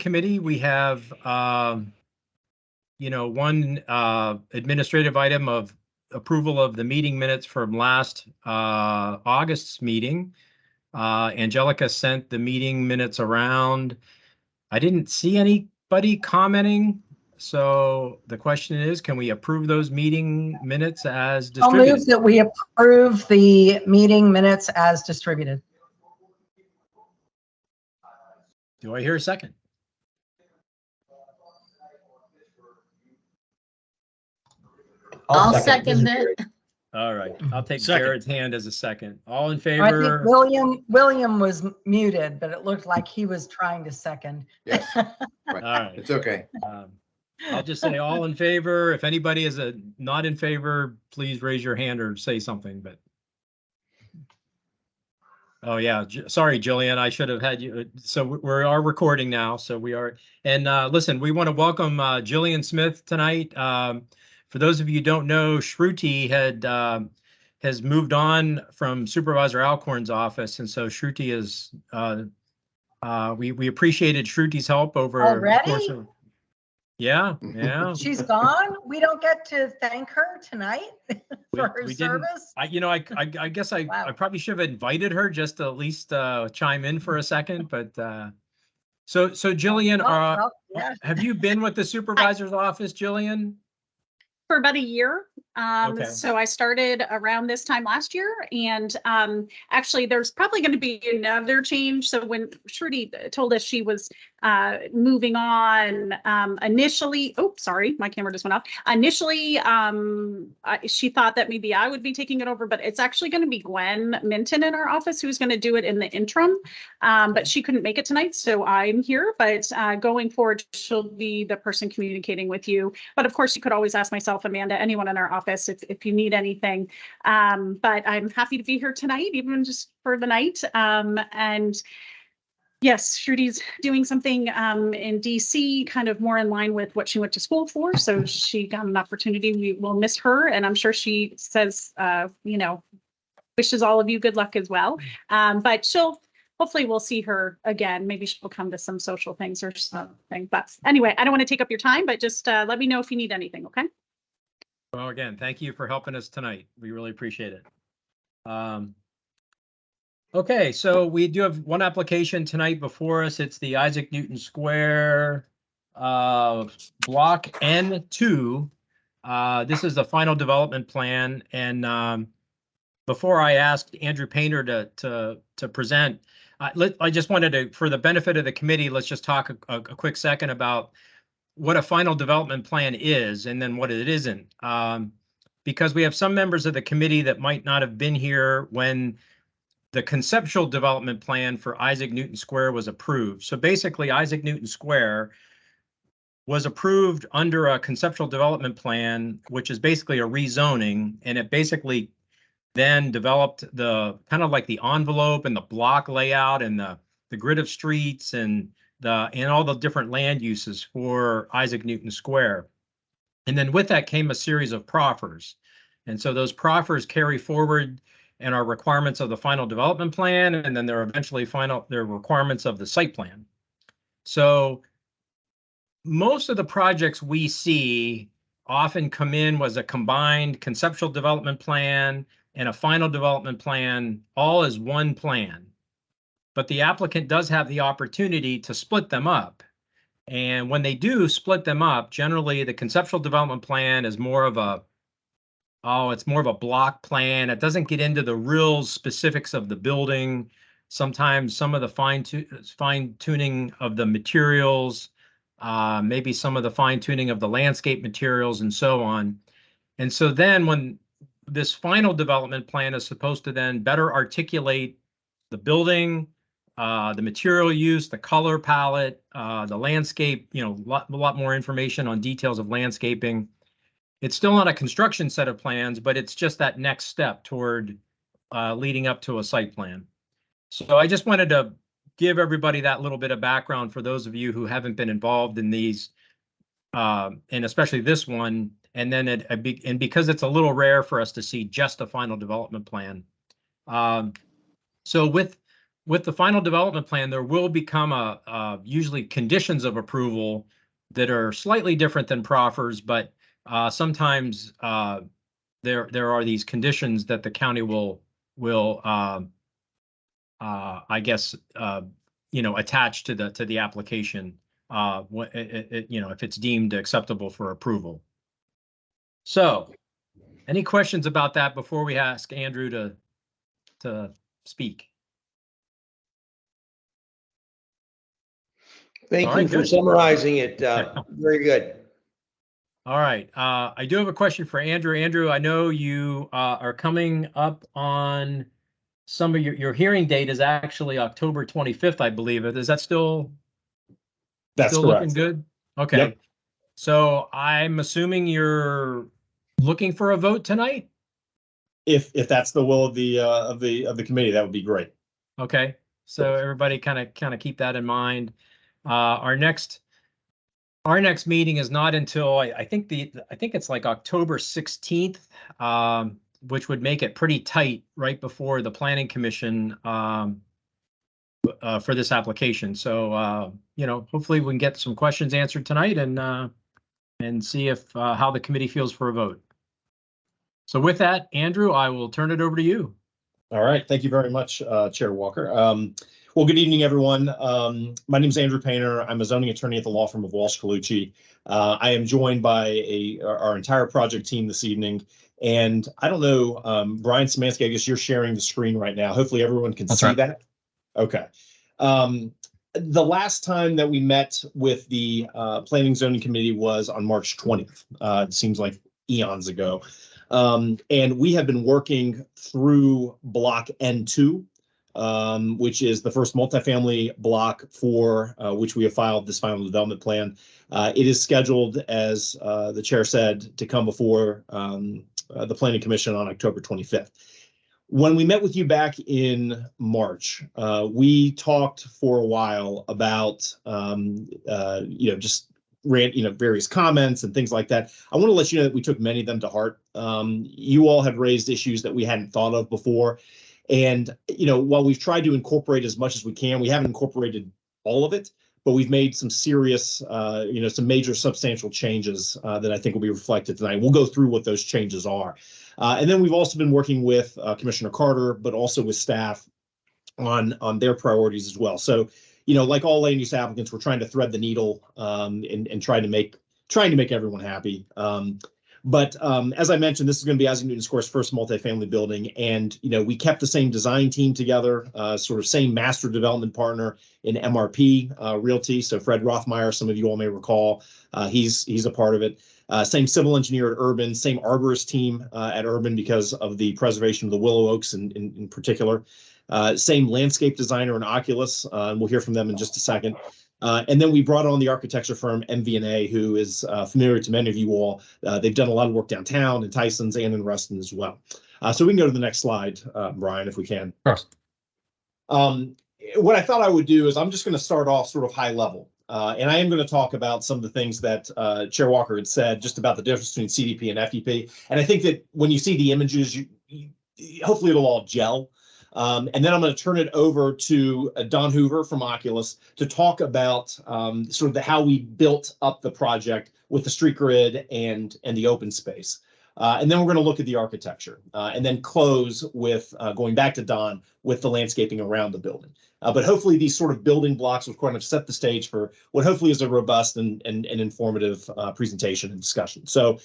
committee, we have, one administrative item of approval of the meeting minutes from last August's meeting. Angelica sent the meeting minutes around. I didn't see anybody commenting. So the question is, can we approve those meeting minutes as distributed? I'll move that we approve the meeting minutes as distributed. Do I hear a second? I'll second it. All right, I'll take Second. Jared's hand as a second. All in I favor? think William was muted, but it looked like he was trying to second. Yes, All right. right. It's okay. I'll just say all in favor. If anybody is not in favor, please raise your hand or say something, but. Oh yeah, sorry, Jillian, I should have had you. So we are recording now, so we are. And listen, we want to welcome Jillian Smith tonight. For those of you who don't know, Shruti has moved on from Supervisor Alcorn's office, and so Shruti is, we appreciated Shruti's help over Already? the course of, yeah. She's gone? We don't get to thank her tonight for her we didn't. service? I guess I Wow. probably should have invited her just to at least chime in for a second, but so Jillian, Yeah. have you been with the supervisor's office, Jillian? For about a year. Okay. So I started around this time last year, and actually there's probably going to be another change. So when Shruti told us she was moving on initially, oh, sorry, my camera just went off. Initially, she thought that maybe I would be taking it over, but it's actually going to be Gwen Minton in our office who's going to do it in the interim. But she couldn't make it tonight, so I'm here. But going forward, she'll be the person communicating with you. But of course, you could always ask myself, Amanda, anyone in our office if you need anything. But I'm happy to be here tonight, even just for the night. And yes, Shruti's doing something in DC, kind of more in line with what she went to school for. So she got an opportunity. We will miss her. And I'm sure she says, wishes all of you good luck as well. But hopefully we'll see her again. Maybe she'll come to some social things or something. But anyway, I don't want to take up your time, but just let me know if you need anything, okay? Well, again, thank you for helping us tonight. We really appreciate it. Okay, so we do have one application tonight before us. It's the Isaac Newton Square Block N2. This is the final development plan. And before I asked Andrew Painter to present, I just wanted to, for the benefit of the committee, let's just talk a quick second about what a final development plan is and then what it isn't. Because we have some members of the committee that might not have been here when the conceptual development plan for Isaac Newton Square was approved. So basically, Isaac Newton Square was approved under a conceptual development plan, which is basically a rezoning, and it basically then developed the kind of like the envelope and the block layout and the grid of streets and all the different land uses for Isaac Newton Square. And then with that came a series of proffers. And so those proffers carry forward and are requirements of the final development plan, and then they're eventually they're requirements of the site plan. So most of the projects we see often come in was a combined conceptual development plan and a final development plan, all as one plan. But the applicant does have the opportunity to split them up. And when they do split them up, generally the conceptual development plan is more of a it's more of a block plan. It doesn't get into the real specifics of the building. Sometimes some of the fine tuning of the materials, maybe some of the fine tuning of the landscape materials and so on. And so then when this final development plan is supposed to then better articulate the building, the material use, the color palette, the landscape, a lot more information on details of landscaping. It's still not a construction set of plans, but it's just that next step toward leading up to a site plan. So I just wanted to give everybody that little bit of background for those of you who haven't been involved in these, and especially this one. And then and because it's a little rare for us to see just a final development plan. So with with the final development plan, there will become usually conditions of approval that are slightly different than proffers, but sometimes there are these conditions that the county will I guess attach to the application if it's deemed acceptable for approval. So, any questions about that before we ask Andrew to speak? Thank All right, you for good. summarizing it. Very good. All right. I do have a question for Andrew. Andrew, I know you are coming up on some of your hearing date is actually October 25th, I believe. Is that still looking correct. good? Okay. Yep. So I'm assuming you're looking for a vote tonight? If that's the will of the committee, that would be great. Okay. So everybody kind of keep that in mind. Our next meeting is not until I think it's like October 16th, which would make it pretty tight right before the Planning Commission for this application. So hopefully we can get some questions answered tonight and see if how the committee feels for a vote. So with that, Andrew, I will turn it over to you. All right. Thank you very much, Chair Walker. Well, good evening, everyone. My name is Andrew Painter. I'm a zoning attorney at the law firm of Walsh Colucci. I am joined by our entire project team this evening. And I don't know, Brian Szymanski, I guess you're sharing the screen right now. Hopefully everyone can see that. Okay. The last time that we met with the Planning Zoning Committee was on March 20th. It seems like eons ago. And we have been working through block N2, which is the first multifamily block for which we have filed this final development plan. It is scheduled, as the chair said, to come before the Planning Commission on October 25th. When we met with you back in March, we talked for a while about just various comments and things like that. I want to let you know that we took many of them to heart. You all had raised issues that we hadn't thought of before. And, while we've tried to incorporate as much as we can, we haven't incorporated all of it, but we've made some serious, some major substantial changes that I think will be reflected tonight. We'll go through what those changes are. And then we've also been working with Commissioner Carter, but also with staff on their priorities as well. So, like all land use applicants, we're trying to thread the needle and trying to make everyone happy. But as I mentioned, this is going to be Isaac Newton Square's first multifamily building. And, we kept the same design team together, sort of same master development partner in MRP Realty. So Fred Rothmeyer, some of you all may recall, he's a part of it. Same civil engineer at Urban, same arborist team at Urban because of the preservation of the willow oaks in particular. Same landscape designer in Oculus, and we'll hear from them in just a second. And then we brought on the architecture firm MV&A, who is familiar to many of you all. They've done a lot of work downtown in Tysons and in Reston as well. So we can go to the next slide, Brian, if we can. Of course. What I thought I would do is I'm just going to start off sort of high level. And I am going to talk about some of the things that Chair Walker had said just about the difference between CDP and FDP. And I think that when you see the images, hopefully it'll all gel. And then I'm going to turn it over to Don Hoover from Oculus to talk about sort of how we built up the project with the street grid and the open space. And then we're going to look at the architecture and then close with going back to Don with the landscaping around the building. But hopefully these sort of building blocks will kind of set the stage for what hopefully is a robust and informative presentation and discussion. So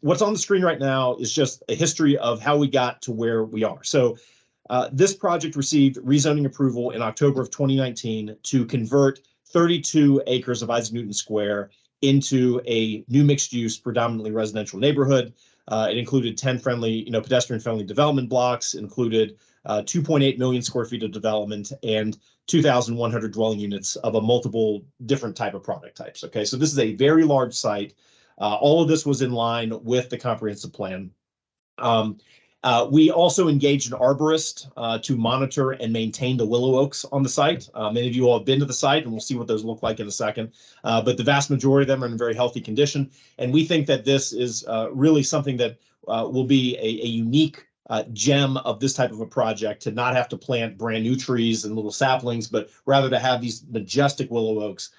what's on the screen right now is just a history of how we got to where we are. So this project received rezoning approval in October of 2019 to convert 32 acres of Isaac Newton Square into a new mixed-use, predominantly residential neighborhood. It included 10 friendly, pedestrian-friendly development blocks, included 2.8 million square feet of development and 2,100 dwelling units of a multiple different type of product types. Okay, so this is a very large site. All of this was in line with the comprehensive plan. We also engaged an arborist to monitor and maintain the willow oaks on the site. Many of you all have been to the site, and we'll see what those look like in a second. But the vast majority of them are in very healthy condition. And we think that this is really something that will be a unique gem of this type of a project, to not have to plant brand new trees and little saplings, but rather to have these majestic willow oaks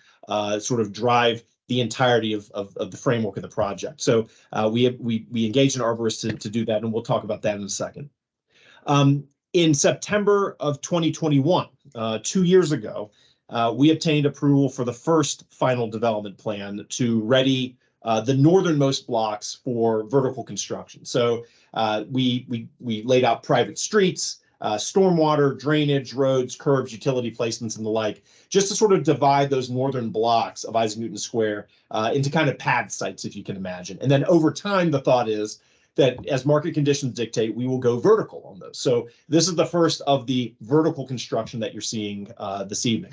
sort of drive the entirety of the framework of the project. So we engaged an arborist to do that, and we'll talk about that in a second. In September of 2021, 2 years ago, we obtained approval for the first final development plan to ready the northernmost blocks for vertical construction. So we laid out private streets, stormwater, drainage, roads, curbs, utility placements, and the like, just to sort of divide those northern blocks of Isaac Newton Square into kind of pad sites, if you can imagine. And then over time, the thought is that as market conditions dictate, we will go vertical on those. So this is the first of the vertical construction that you're seeing this evening.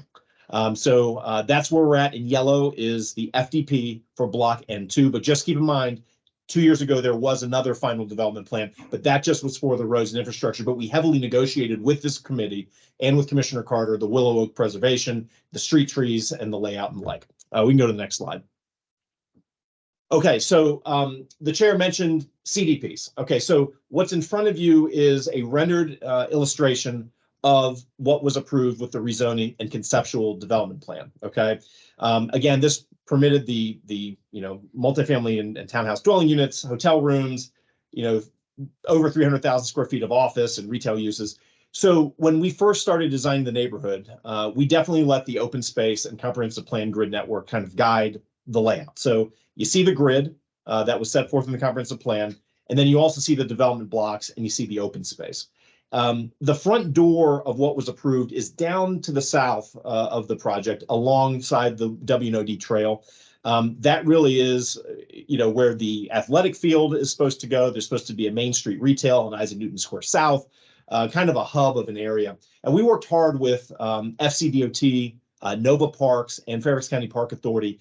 So that's where we're at. In yellow is the FDP for block N2, but just keep in mind, 2 years ago, there was another final development plan, but that just was for the roads and infrastructure. But we heavily negotiated with this committee and with Commissioner Carter, the willow oak preservation, the street trees, and the layout and the like. We can go to the next slide. Okay, so the chair mentioned CDPs. Okay, so what's in front of you is a rendered illustration of what was approved with the rezoning and conceptual development plan. Okay, again, this permitted the multifamily and townhouse dwelling units, hotel rooms, over 300,000 square feet of office and retail uses. So when we first started designing the neighborhood, we definitely let the open space and comprehensive plan grid network kind of guide the layout. So you see the grid that was set forth in the comprehensive plan, and then you also see the development blocks and you see the open space. The front door of what was approved is down to the south of the project alongside the W&OD trail. That really is, where the athletic field is supposed to go. There's supposed to be a Main Street retail on Isaac Newton Square South, kind of a hub of an area. And we worked hard with FCDOT, Nova Parks, and Fairfax County Park Authority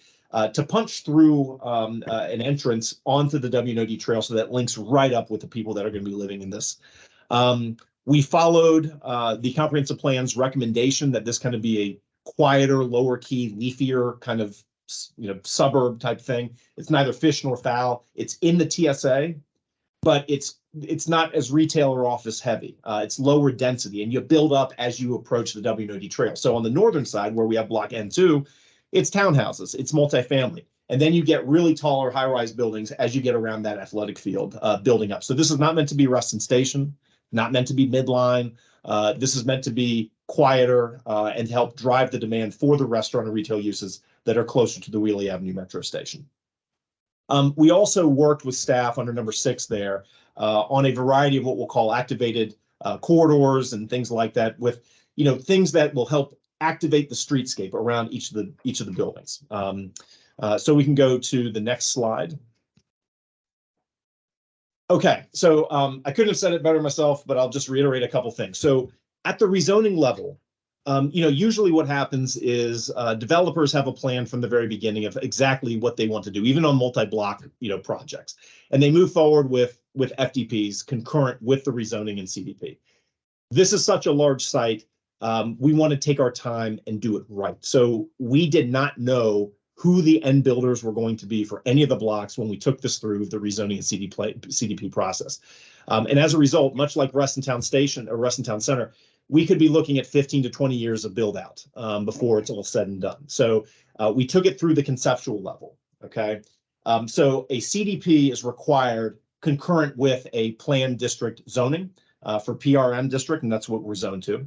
to punch through an entrance onto the W&OD trail so that links right up with the people that are going to be living in this. We followed the comprehensive plan's recommendation that this kind of be a quieter, lower key, leafier kind of suburb type thing. It's neither fish nor fowl. It's in the TSA, but it's not as retail or office heavy. It's lower density, and you build up as you approach the W&OD trail. So on the northern side, where we have block N2, it's townhouses, it's multifamily. And then you get really taller high-rise buildings as you get around that athletic field building up. So this is not meant to be Reston Station, not meant to be midline. This is meant to be quieter and help drive the demand for the restaurant and retail uses that are closer to the Wheelie Avenue Metro Station. We also worked with staff under number 6 there on a variety of what we'll call activated corridors and things like that, with things that will help activate the streetscape around each of the buildings. So we can go to the next slide. Okay, so I couldn't have said it better myself, but I'll just reiterate a couple things. So at the rezoning level, usually what happens is developers have a plan from the very beginning of exactly what they want to do, even on multi-block projects, and they move forward with FDPs concurrent with the rezoning and CDP. This is such a large site. We want to take our time and do it right. So we did not know who the end builders were going to be for any of the blocks when we took this through the rezoning and CDP process. And as a result, much like Reston Town Station or Reston Town Center, we could be looking at 15 to 20 years of build out before it's all said and done. So we took it through the conceptual level, okay? So a CDP is required concurrent with a planned district zoning for PRM district, and that's what we're zoned to.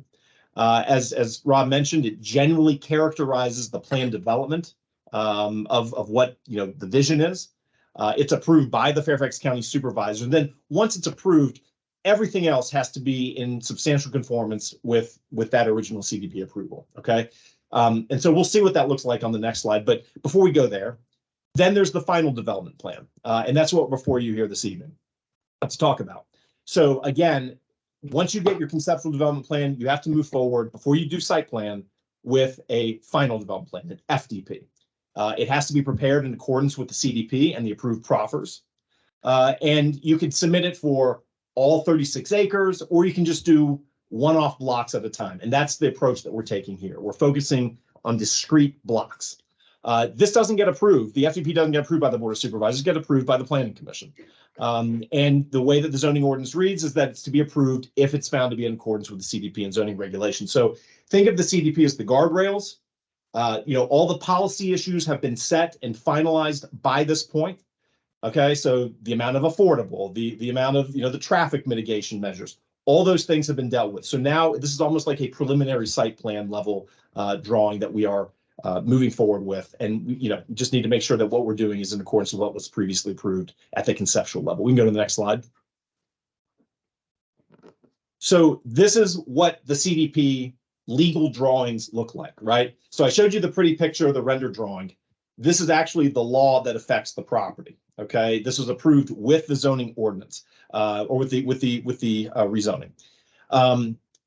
As Rob mentioned, it generally characterizes the planned development of what the vision is. It's approved by the Fairfax County Supervisor. And then once it's approved, everything else has to be in substantial conformance with that original CDP approval. Okay, and so we'll see what that looks like on the next slide. But before we go there, then there's the final development plan, and that's what we're before you here this evening. Let's talk about. So again, once you get your conceptual development plan, you have to move forward before you do site plan with a final development plan, an FDP. It has to be prepared in accordance with the CDP and the approved proffers. And you can submit it for all 36 acres, or you can just do one-off blocks at a time. And that's the approach that we're taking here. We're focusing on discrete blocks. This doesn't get approved. The FDP doesn't get approved by the Board of Supervisors, get approved by the Planning Commission. And the way that the zoning ordinance reads is that it's to be approved if it's found to be in accordance with the CDP and zoning regulations. So think of the CDP as the guardrails. All the policy issues have been set and finalized by this point. Okay, so the amount of affordable, the amount of, the traffic mitigation measures, all those things have been dealt with. So now this is almost like a preliminary site plan level drawing that we are moving forward with. And we just need to make sure that what we're doing is in accordance with what was previously approved at the conceptual level. We can go to the next slide. So this is what the CDP legal drawings look like, right? So I showed you the pretty picture of the render drawing. This is actually the law that affects the property. Okay, this was approved with the zoning ordinance or with the rezoning.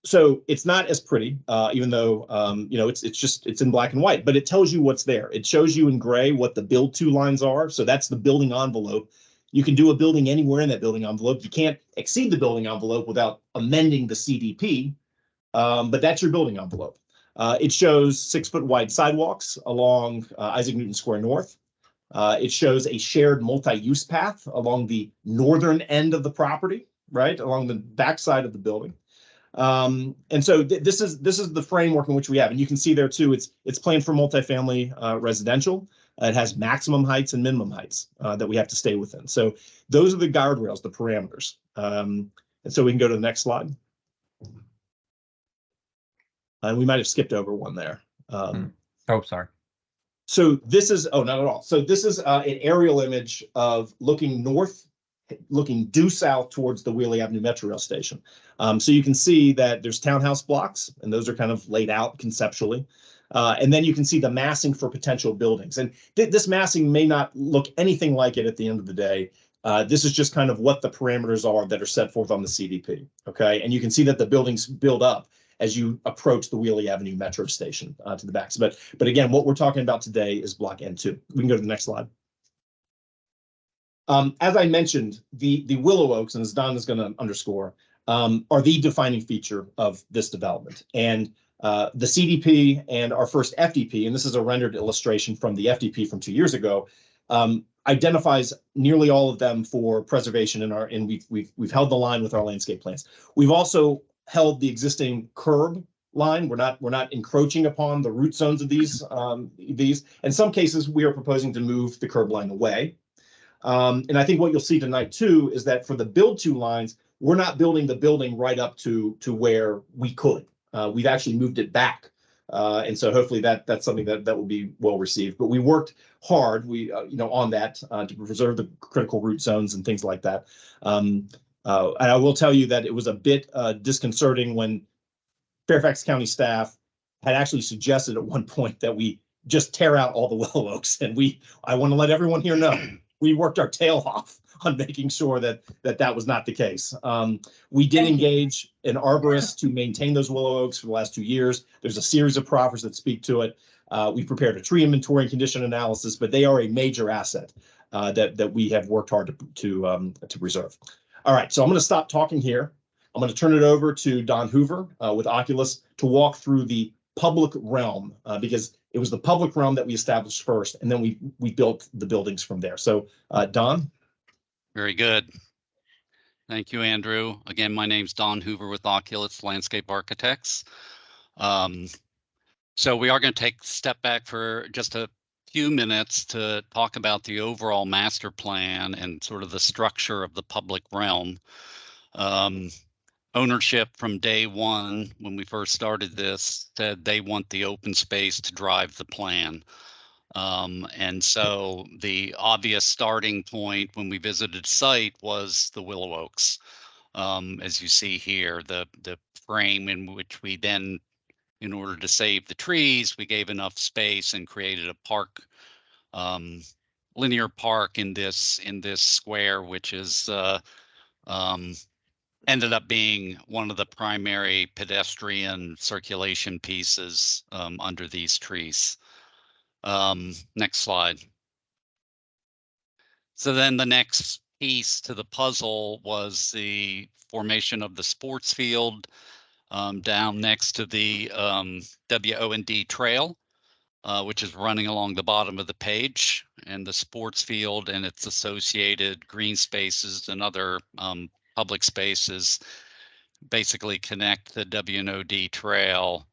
So it's not as pretty, even though it's in black and white, but it tells you what's there. It shows you in gray what the build to lines are. So that's the building envelope. You can do a building anywhere in that building envelope. You can't exceed the building envelope without amending the CDP, but that's your building envelope. It shows 6-foot wide sidewalks along Isaac Newton Square North. It shows a shared multi-use path along the northern end of the property, right, along the backside of the building. And so this is the framework in which we have, and you can see there too. It's planned for multifamily residential. It has maximum heights and minimum heights that we have to stay within. So those are the guardrails, the parameters. And so we can go to the next slide. And we might have skipped over one there. Oh, sorry. So this is, not at all. So this is an aerial image of looking north, looking due south towards the Wheelie Avenue Metro Rail Station. So you can see that there's townhouse blocks, and those are kind of laid out conceptually. And then you can see the massing for potential buildings. And this massing may not look anything like it at the end of the day. This is just kind of what the parameters are that are set forth on the CDP. Okay, and you can see that the buildings build up as you approach the Wheelie Avenue Metro Station to the back. But again, what we're talking about today is Block N2. We can go to the next slide. As I mentioned, the Willow Oaks, and as Don is going to underscore, are the defining feature of this development. And the CDP and our first FDP, and this is a rendered illustration from the FDP from 2 years ago, identifies nearly all of them for preservation and we've held the line with our landscape plans. We've also held the existing curb line. We're not encroaching upon the root zones of these. In some cases, we are proposing to move the curb line away. And I think what you'll see tonight too is that for the build to lines, we're not building the building right up to where we could. We've actually moved it back. And so hopefully that's something that will be well received. But we worked hard, on that to preserve the critical root zones and things like that. And I will tell you that it was a bit disconcerting when Fairfax County staff had actually suggested at one point that we just tear out all the willow oaks. And I want to let everyone here know, we worked our tail off on making sure that was not the case. We did engage an arborist to maintain those willow oaks for the last 2 years. There's a series of proffers that speak to it. We've prepared a tree inventory and condition analysis, but they are a major asset that we have worked hard to preserve. All right, so I'm going to stop talking here. I'm going to turn it over to Don Hoover with Oculus to walk through the public realm because it was the public realm that we established first, and then we built the buildings from there. So Don. Very good. Thank you, Andrew. Again, my name's Don Hoover with Oculus Landscape Architects. So we are going to take a step back for just a few minutes to talk about the overall master plan and sort of the structure of the public realm. Ownership from day one, when we first started this, said they want the open space to drive the plan. And so the obvious starting point when we visited site was the Willow Oaks. As you see here, the frame in which we then, in order to save the trees, we gave enough space and created a park, linear park in this square, which is ended up being one of the primary pedestrian circulation pieces under these trees. Next slide. So then the next piece to the puzzle was the formation of the sports field down next to the WO&D trail. which is running along the bottom of the page, and the sports field and its associated green spaces and other public spaces basically connect the WNOD trail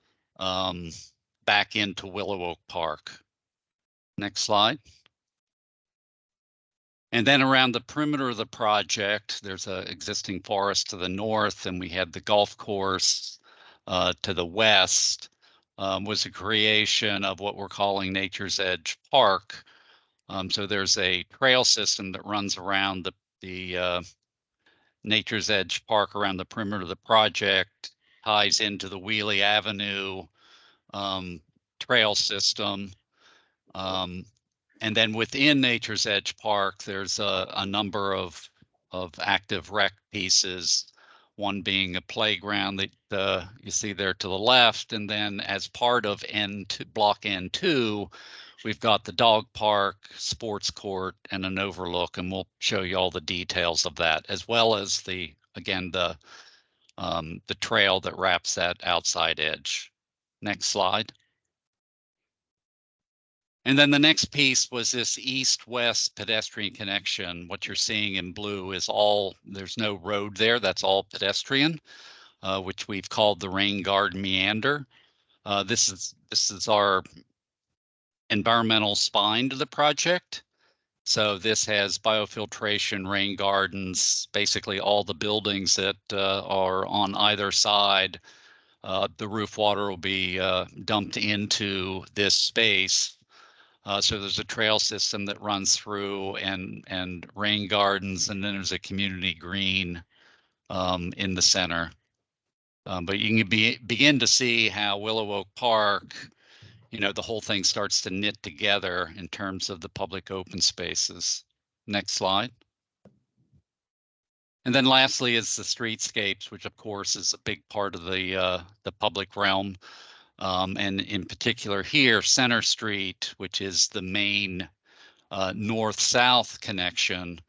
back into Willow Oak Park. Next slide. And then around the perimeter of the project, there's an existing forest to the north, and we had the golf course to the west. Was a creation of what we're calling Nature's Edge Park. So there's a trail system that runs around the Nature's Edge Park around the perimeter of the project, ties into the Wheelie Avenue trail system. And then within Nature's Edge Park, there's a number of active rec pieces, one being a playground that you see there to the left. And then as part of block N2, we've got the dog park, sports court, and an overlook. And we'll show you all the details of that, as well as the trail that wraps that outside edge. Next slide. And then the next piece was this east-west pedestrian connection. What you're seeing in blue is there's no road there. That's all pedestrian, which we've called the rain garden meander. This is our environmental spine to the project. So this has biofiltration, rain gardens, basically all the buildings that are on either side. The roof water will be dumped into this space. So there's a trail system that runs through and rain gardens, and then there's a community green in the center. But you can begin to see how Willow Oak Park, the whole thing starts to knit together in terms of the public open spaces. Next slide. And then lastly is the streetscapes, which of course is a big part of the public realm. And in particular here, Center Street, which is the main north-south connection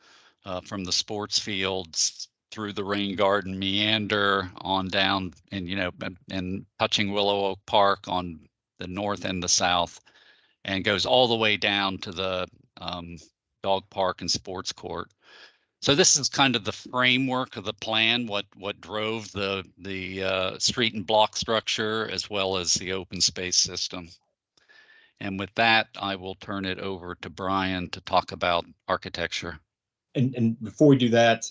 from the sports fields through the rain garden meander on down and touching Willow Oak Park on the north and the south, and goes all the way down to the dog park and sports court. So this is kind of the framework of the plan, what drove the street and block structure, as well as the open space system. And with that, I will turn it over to Brian to talk about architecture. And before we do that,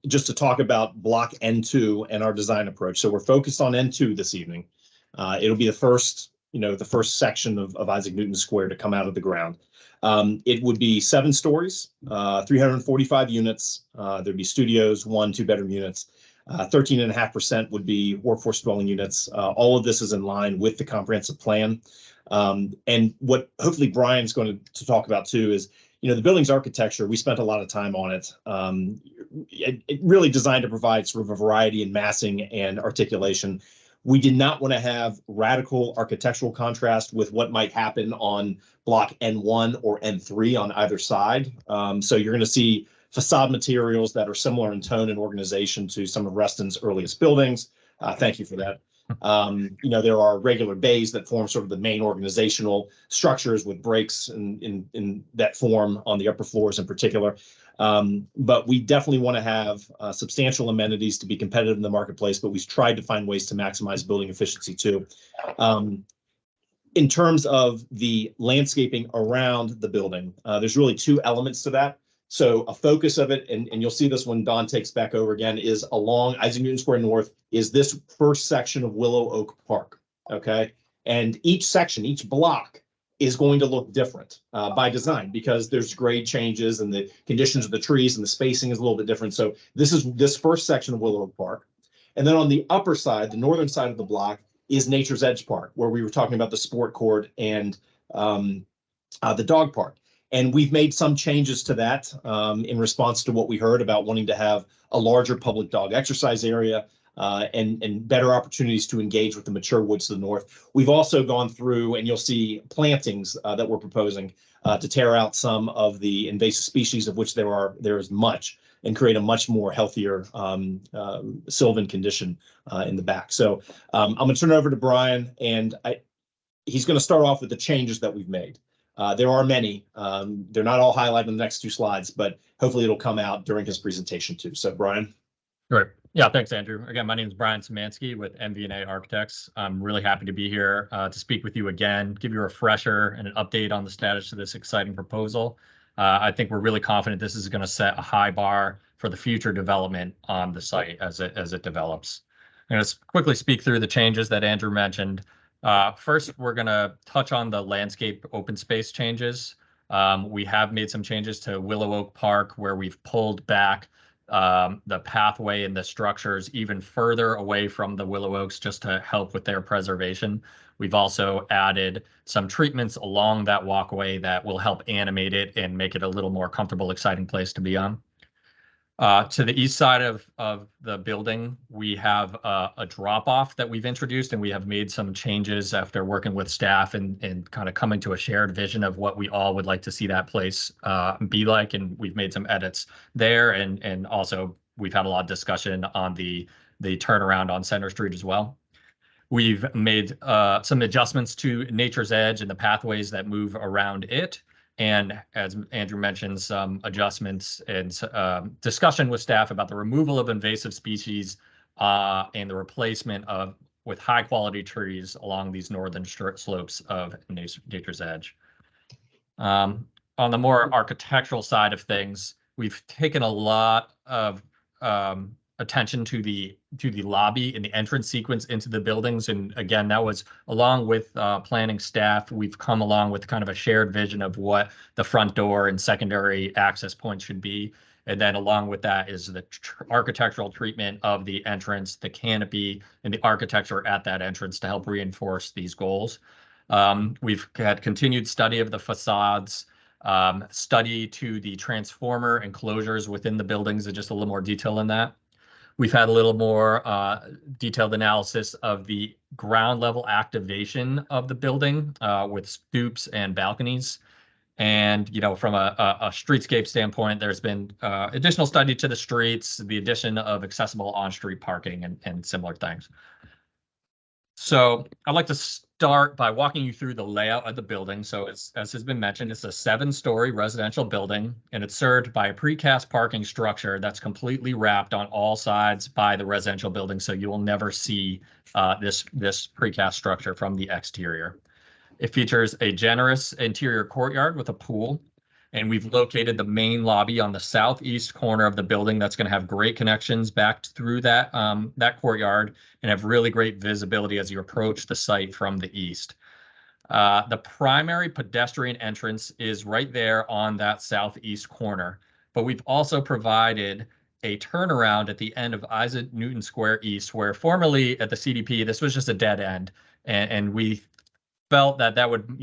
just to talk about block N2 and our design approach. So we're focused on N2 this evening. It'll be the first section of Isaac Newton Square to come out of the ground. It would be 7 stories, 345 units. There'd be studios, 1 2-bedroom units. 13.5% would be workforce dwelling units. All of this is in line with the comprehensive plan. And what hopefully Brian's going to talk about too is, the building's architecture. We spent a lot of time on it. It really designed to provide sort of a variety in massing and articulation. We did not want to have radical architectural contrast with what might happen on block N1 or N3 on either side. So you're going to see facade materials that are similar in tone and organization to some of Reston's earliest buildings. Thank you for that. There are regular bays that form sort of the main organizational structures with breaks in that form on the upper floors in particular. But we definitely want to have substantial amenities to be competitive in the marketplace, but we've tried to find ways to maximize building efficiency too. In terms of the landscaping around the building, there's really 2 elements to that. So a focus of it, and you'll see this when Don takes back over again, is along Isaac Newton Square North is this first section of Willow Oak Park, okay? And each section, each block is going to look different by design because there's grade changes and the conditions of the trees and the spacing is a little bit different. So this is this first section of Willow Oak Park. And then on the upper side, the northern side of the block is Nature's Edge Park, where we were talking about the sport court and the dog park. And we've made some changes to that in response to what we heard about wanting to have a larger public dog exercise area and better opportunities to engage with the mature woods to the north. We've also gone through, and you'll see plantings that we're proposing to tear out some of the invasive species, of which there is much, and create a much more healthier sylvan condition in the back. So I'm going to turn it over to Brian, and he's going to start off with the changes that we've made. There are many. They're not all highlighted in the next 2 slides, but hopefully it'll come out during his presentation too. So Brian. Great. Yeah, thanks, Andrew. Again, my name is Brian Szymanski with MV&A Architects. I'm really happy to be here to speak with you again, give you a refresher and an update on the status of this exciting proposal. I think we're really confident this is going to set a high bar for the future development on the site as it develops. I'm going to quickly speak through the changes that Andrew mentioned. First, we're going to touch on the landscape open space changes. We have made some changes to Willow Oak Park where we've pulled back the pathway and the structures even further away from the Willow Oaks just to help with their preservation. We've also added some treatments along that walkway that will help animate it and make it a little more comfortable, exciting place to be on. To the east side of the building, we have a drop-off that we've introduced, and we have made some changes after working with staff and kind of coming to a shared vision of what we all would like to see that place be like. And we've made some edits there, and also we've had a lot of discussion on the turnaround on Center Street as well. We've made some adjustments to Nature's Edge and the pathways that move around it. And as Andrew mentioned, some adjustments and discussion with staff about the removal of invasive species and the replacement with high quality trees along these northern slopes of Nature's Edge. On the more architectural side of things, we've taken a lot of attention to the lobby and the entrance sequence into the buildings. And again, that was along with planning staff. We've come along with kind of a shared vision of what the front door and secondary access points should be. And then along with that is the architectural treatment of the entrance, the canopy, and the architecture at that entrance to help reinforce these goals. We've had continued study of the facades, study to the transformer enclosures within the buildings, and just a little more detail in that. We've had a little more detailed analysis of the ground level activation of the building with stoops and balconies. And, from a streetscape standpoint, there's been additional study to the streets, the addition of accessible on-street parking and similar things. So I'd like to start by walking you through the layout of the building. So as has been mentioned, it's a 7-story residential building, and it's served by a precast parking structure that's completely wrapped on all sides by the residential building. So you will never see this precast structure from the exterior. It features a generous interior courtyard with a pool. And we've located the main lobby on the southeast corner of the building that's going to have great connections back through that courtyard and have really great visibility as you approach the site from the east. The primary pedestrian entrance is right there on that southeast corner, but we've also provided a turnaround at the end of Isaac Newton Square East, where formerly at the CDP, this was just a dead end. And we felt that would,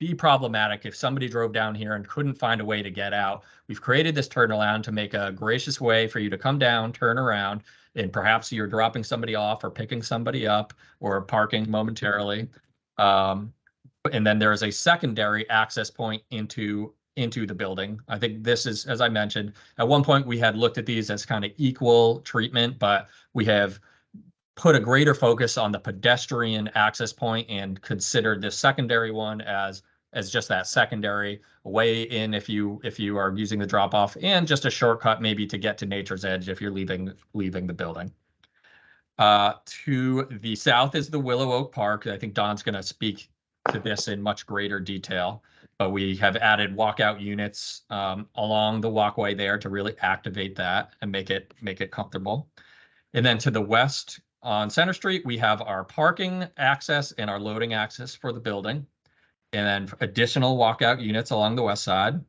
be problematic if somebody drove down here and couldn't find a way to get out. We've created this turnaround to make a gracious way for you to come down, turn around, and perhaps you're dropping somebody off or picking somebody up or parking momentarily. And then there is a secondary access point into the building. I think this is, as I mentioned, at one point we had looked at these as kind of equal treatment, but we have put a greater focus on the pedestrian access point and considered this secondary one as just that secondary way in if you are using the drop off, and just a shortcut maybe to get to Nature's Edge if you're leaving the building. To the south is the Willow Oak Park. I think Don's going to speak to this in much greater detail, but we have added walkout units along the walkway there to really activate that and make it comfortable. And then to the west, on Center Street, we have our parking access and our loading access for the building, and then additional walkout units along the west side.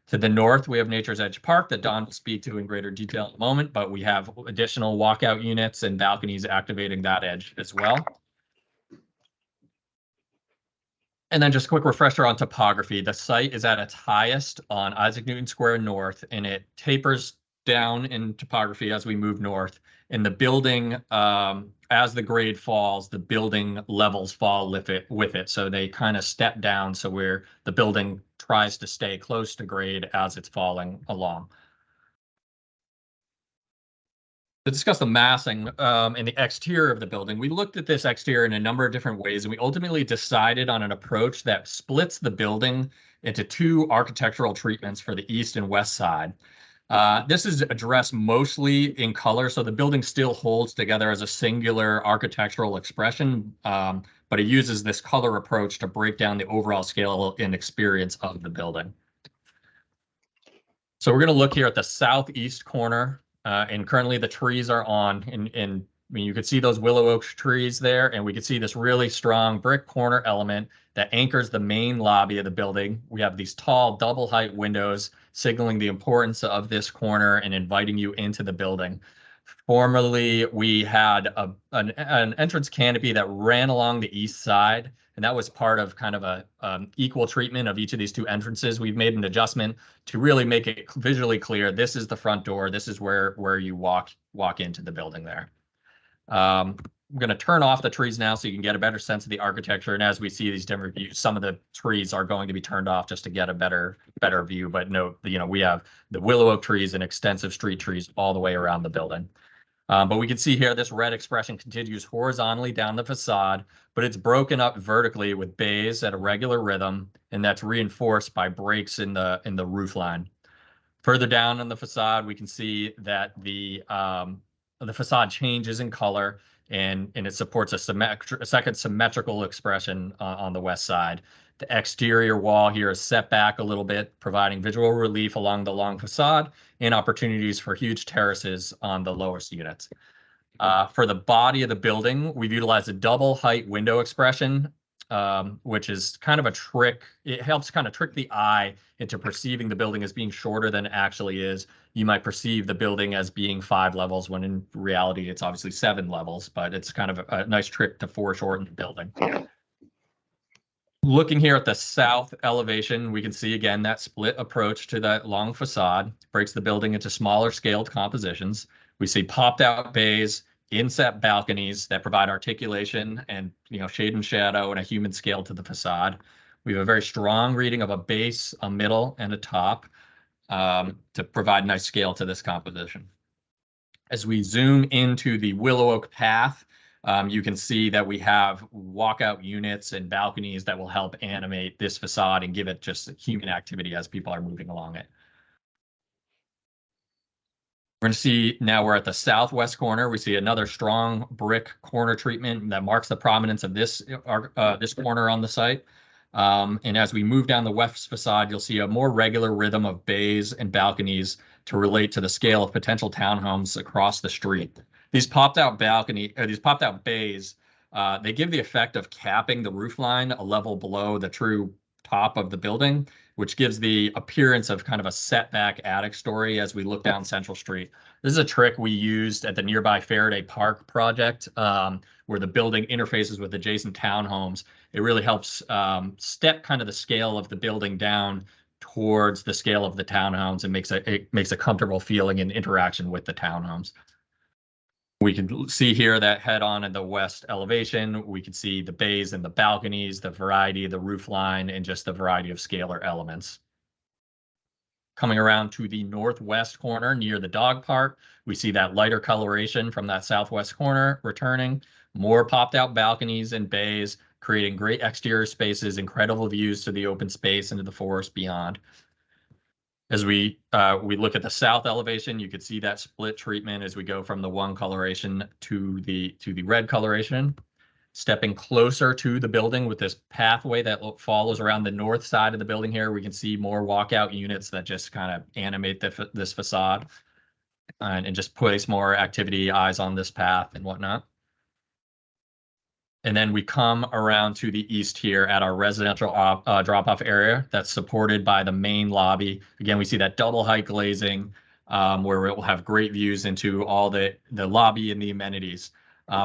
To the north, we have Nature's Edge Park that Don will speak to in greater detail in a moment, but we have additional walkout units and balconies activating that edge as well. And then just a quick refresher on topography. The site is at its highest on Isaac Newton Square North, and it tapers down in topography as we move north. In the building, as the grade falls, the building levels fall with it. So they kind of step down. So where the building tries to stay close to grade as it's falling along. To discuss the massing and the exterior of the building, we looked at this exterior in a number of different ways, and we ultimately decided on an approach that splits the building into two architectural treatments for the east and west side. This is addressed mostly in color, so the building still holds together as a singular architectural expression, but it uses this color approach to break down the overall scale and experience of the building. So we're going to look here at the southeast corner, and currently the trees are on, and I mean, you could see those willow oak trees there, and we could see this really strong brick corner element that anchors the main lobby of the building. We have these tall double height windows signaling the importance of this corner and inviting you into the building. Formerly, we had an entrance canopy that ran along the east side, and that was part of kind of a equal treatment of each of these two entrances. We've made an adjustment to really make it visually clear. This is the front door. This is where you walk into the building there. I'm going to turn off the trees now so you can get a better sense of the architecture. And as we see these different views, some of the trees are going to be turned off just to get a better view. But no, we have the willow oak trees and extensive street trees all the way around the building. But we can see here this red expression continues horizontally down the facade, but it's broken up vertically with bays at a regular rhythm, and that's reinforced by breaks in the roof line. Further down on the facade, we can see that the facade changes in color, and it supports a second symmetrical expression on the west side. The exterior wall here is set back a little bit, providing visual relief along the long facade and opportunities for huge terraces on the lowest units. For the body of the building, we've utilized a double height window expression, which is kind of a trick. It helps kind of trick the eye into perceiving the building as being shorter than it actually is. You might perceive the building as being 5 levels when in reality it's obviously 7 levels, but it's kind of a nice trick to foreshorten the building. Looking here at the south elevation, we can see again that split approach to that long facade breaks the building into smaller scaled compositions. We see popped out bays, inset balconies that provide articulation and shade and shadow and a human scale to the facade. We have a very strong reading of a base, a middle, and a top to provide nice scale to this composition. As we zoom into the willow oak path, you can see that we have walkout units and balconies that will help animate this facade and give it just human activity as people are moving along it. We're going to see now we're at the southwest corner. We see another strong brick corner treatment that marks the prominence of this corner on the site. And as we move down the west facade, you'll see a more regular rhythm of bays and balconies to relate to the scale of potential townhomes across the street. These popped out bays, they give the effect of capping the roof line a level below the true top of the building, which gives the appearance of kind of a setback attic story as we look down Central Street. This is a trick we used at the nearby Faraday Park project, where the building interfaces with adjacent townhomes. It really helps step kind of the scale of the building down towards the scale of the townhomes and makes a comfortable feeling and interaction with the townhomes. We can see here that head on in the west elevation, we can see the bays and the balconies, the variety of the roof line, and just the variety of scalar elements. Coming around to the northwest corner near the dog park, we see that lighter coloration from that southwest corner returning, more popped out balconies and bays, creating great exterior spaces, incredible views to the open space and to the forest beyond. As we look at the south elevation, you could see that split treatment as we go from the one coloration to the red coloration. Stepping closer to the building with this pathway that follows around the north side of the building here, we can see more walkout units that just kind of animate this facade and just place more activity, eyes on this path and whatnot. And then we come around to the east here at our residential drop-off area that's supported by the main lobby. Again, we see that double height glazing where it will have great views into all the lobby and the amenities.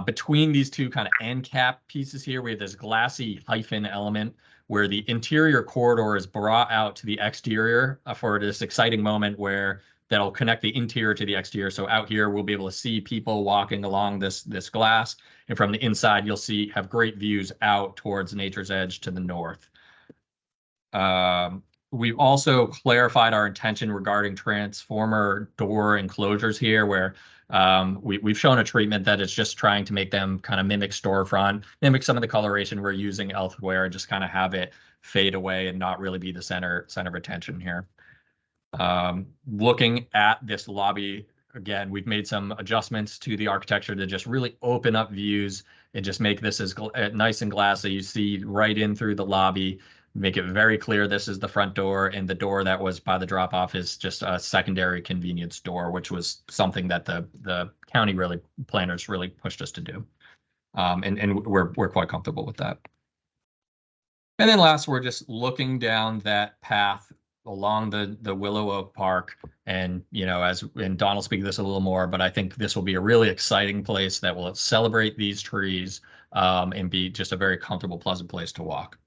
Between these two kind of end cap pieces here, we have this glassy hyphen element where the interior corridor is brought out to the exterior for this exciting moment where that'll connect the interior to the exterior. So out here, we'll be able to see people walking along this glass. And from the inside, you'll have great views out towards Nature's Edge to the north. We've also clarified our intention regarding transformer door enclosures here, where We've shown a treatment that is just trying to make them kind of mimic storefront, mimic some of the coloration we're using elsewhere, and just kind of have it fade away and not really be the center of attention here. Looking at this lobby, again, we've made some adjustments to the architecture to just really open up views and just make this as nice and glassy. You see right in through the lobby, make it very clear this is the front door, and the door that was by the drop off is just a secondary convenience door, which was something that the county planners really pushed us to do. And we're quite comfortable with that. And then last, we're just looking down that path along the Willow Oak Park. And, and Don will speak to this a little more, but I think this will be a really exciting place that will celebrate these trees and be just a very comfortable, pleasant place to walk.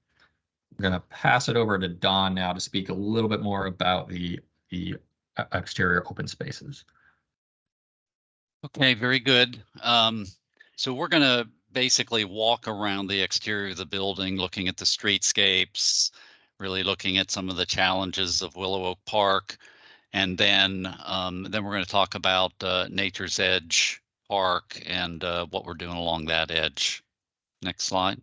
I'm going to pass it over to Don now to speak a little bit more about the exterior open spaces. Okay, very good. So we're going to basically walk around the exterior of the building, looking at the streetscapes, really looking at some of the challenges of Willow Oak Park. And then we're going to talk about Nature's Edge Park and what we're doing along that edge. Next slide.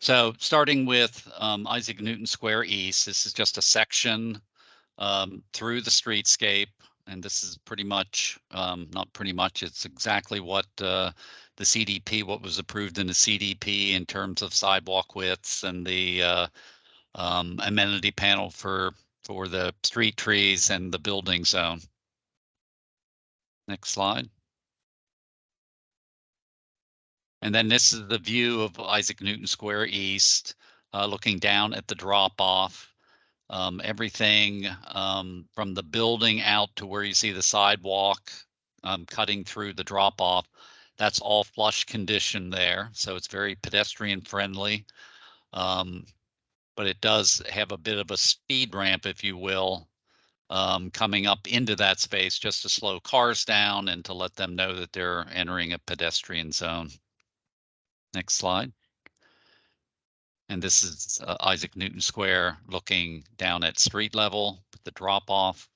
So starting with Isaac Newton Square East, this is just a section through the streetscape. And this is pretty much, not pretty much, it's exactly what the CDP, what was approved in the CDP in terms of sidewalk widths and the amenity panel for the street trees and the building zone. Next slide. And then this is the view of Isaac Newton Square East, looking down at the drop off. Everything from the building out to where you see the sidewalk cutting through the drop off, that's all flush condition there. So it's very pedestrian friendly. But it does have a bit of a speed ramp, if you will, coming up into that space just to slow cars down and to let them know that they're entering a pedestrian zone. Next slide. And this is Isaac Newton Square looking down at street level with the drop off.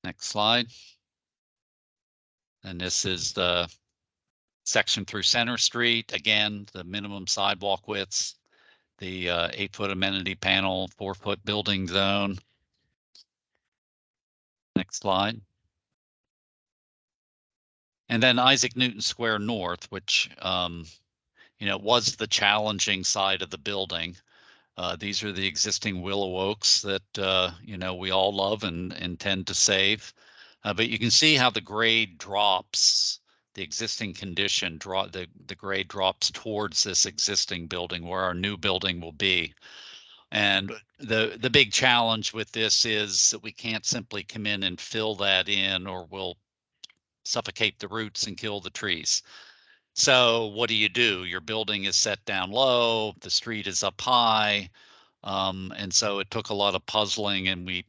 Next slide. And this is the section through Center Street. Again, the minimum sidewalk widths, the 8-foot amenity panel, 4-foot building zone. Next slide. And then Isaac Newton Square North, which was the challenging side of the building. These are the existing willow oaks that we all love and intend to save. But you can see how the grade drops, the existing condition, the grade drops towards this existing building where our new building will be. And the big challenge with this is that we can't simply come in and fill that in, or we'll suffocate the roots and kill the trees. So what do? Your building is set down low, the street is up high. And so it took a lot of puzzling, and we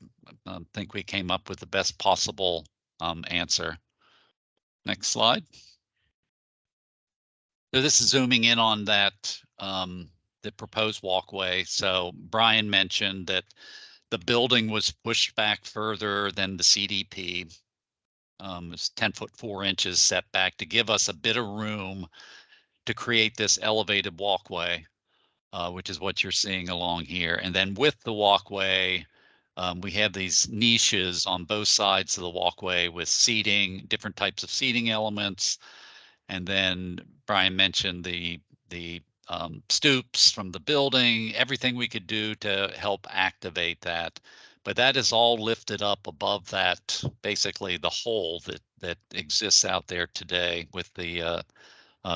think we came up with the best possible answer. Next slide. So this is zooming in on that, the proposed walkway. So Brian mentioned that the building was pushed back further than the CDP. It's 10-foot 4 inches setback to give us a bit of room to create this elevated walkway, which is what you're seeing along here. And then with the walkway, we have these niches on both sides of the walkway with seating, different types of seating elements. And then Brian mentioned the stoops from the building, everything we could do to help activate that. But that is all lifted up above that, basically the hole that exists out there today with the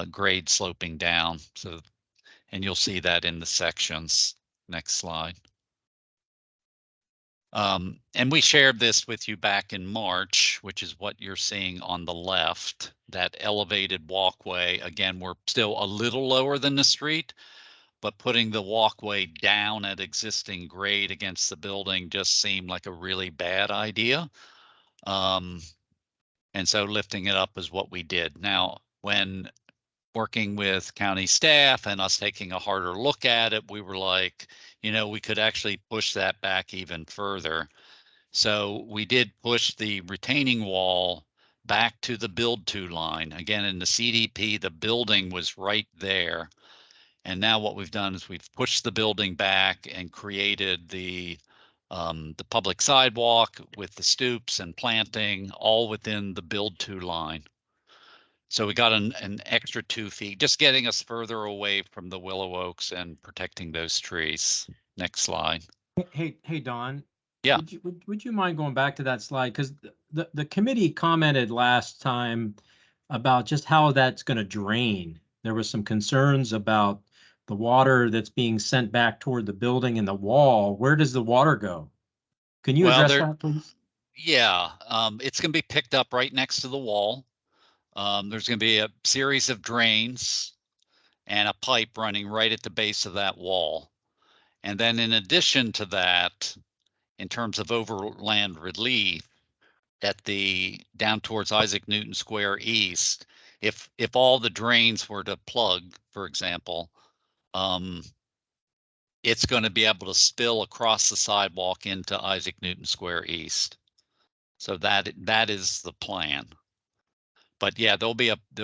grade sloping down. So, and you'll see that in the sections. Next slide. And we shared this with you back in March, which is what you're seeing on the left, that elevated walkway. Again, we're still a little lower than the street, but putting the walkway down at existing grade against the building just seemed like a really bad idea. And so lifting it up is what we did. Now, when working with county staff and us taking a harder look at it, we were like, we could actually push that back even further. So we did push the retaining wall back to the build to line. Again, in the CDP, the building was right there. And now what we've done is we've pushed the building back and created the public sidewalk with the stoops and planting all within the build to line. So we got an extra 2 feet, just getting us further away from the willow oaks and protecting those trees. Next slide. Hey, Don. Yeah. Would you mind going back to that slide? Because the committee commented last time about just how that's going to drain. There was some concerns about the water that's being sent back toward the building and the wall. Where does the water go? Can you Well, address that, please? Yeah, it's going to be picked up right next to the wall. There's going to be a series of drains and a pipe running right at the base of that wall. And then in addition to that, in terms of overland relief, at the down towards Isaac Newton Square East, if all the drains were to plug, for example, it's going to be able to spill across the sidewalk into Isaac Newton Square East. So that is the plan. But yeah, there'll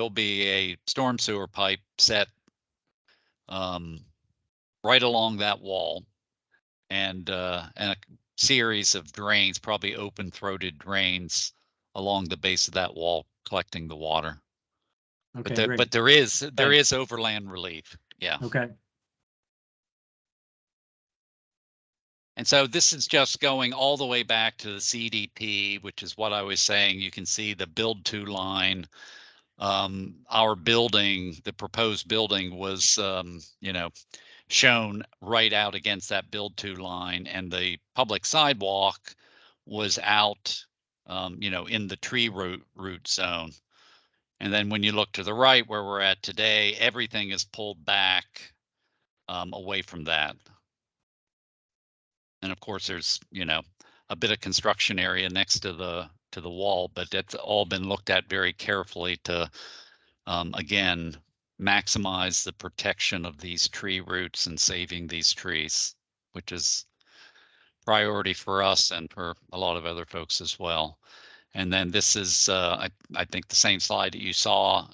be a storm sewer pipe set right along that wall, and a series of drains, probably open-throated drains along the base of that wall, collecting the water. Okay, great. But there is Thanks. overland relief. Yeah. Okay. And so this is just going all the way back to the CDP, which is what I was saying. You can see the build to line. Our building, the proposed building was, shown right out against that build to line, and the public sidewalk was out, in the tree root zone. And then when you look to the right where we're at today, everything is pulled back away from that. And of course, there's, a bit of construction area next to the wall, but that's all been looked at very carefully to, again, maximize the protection of these tree roots and saving these trees, which is priority for us and for a lot of other folks as well. And then this is, I think, the same slide that you saw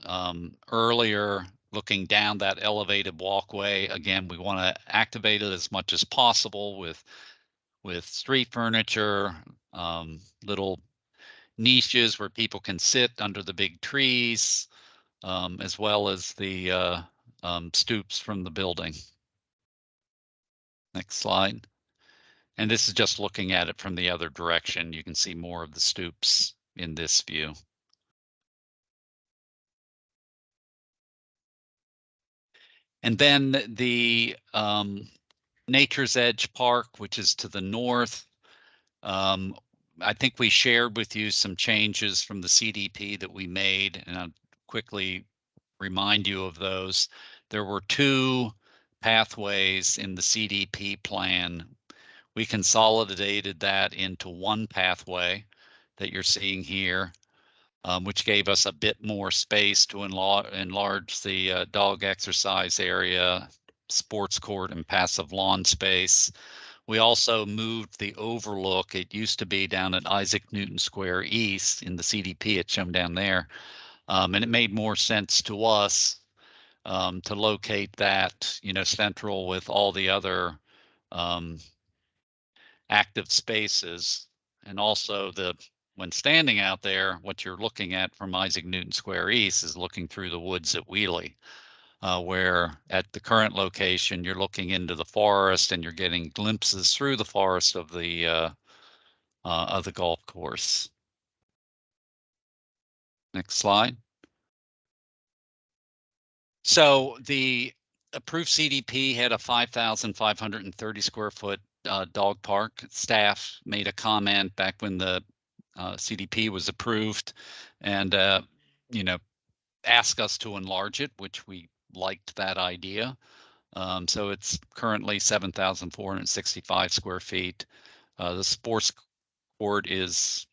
earlier, looking down that elevated walkway. Again, we want to activate it as much as possible with street furniture, little niches where people can sit under the big trees, as well as the stoops from the building. Next slide. And this is just looking at it from the other direction. You can see more of the stoops in this view. And then the Nature's Edge Park, which is to the north. I think we shared with you some changes from the CDP that we made, and I'll quickly remind you of those. There were 2 pathways in the CDP plan. We consolidated that into 1 pathway that you're seeing here, which gave us a bit more space to enlarge the dog exercise area, sports court, and passive lawn space. We also moved the overlook. It used to be down at Isaac Newton Square East in the CDP. It's shown down there. And it made more sense to us to locate that, central with all the other active spaces. And also when standing out there, what you're looking at from Isaac Newton Square East is looking through the woods at Wheelie. Where at the current location, you're looking into the forest and you're getting glimpses through the forest of the golf course. Next slide. So the approved CDP had a 5,530 square foot dog park. Staff made a comment back when the CDP was approved, and asked us to enlarge it, which we liked that idea. So it's currently 7,465 square feet. The sports court is,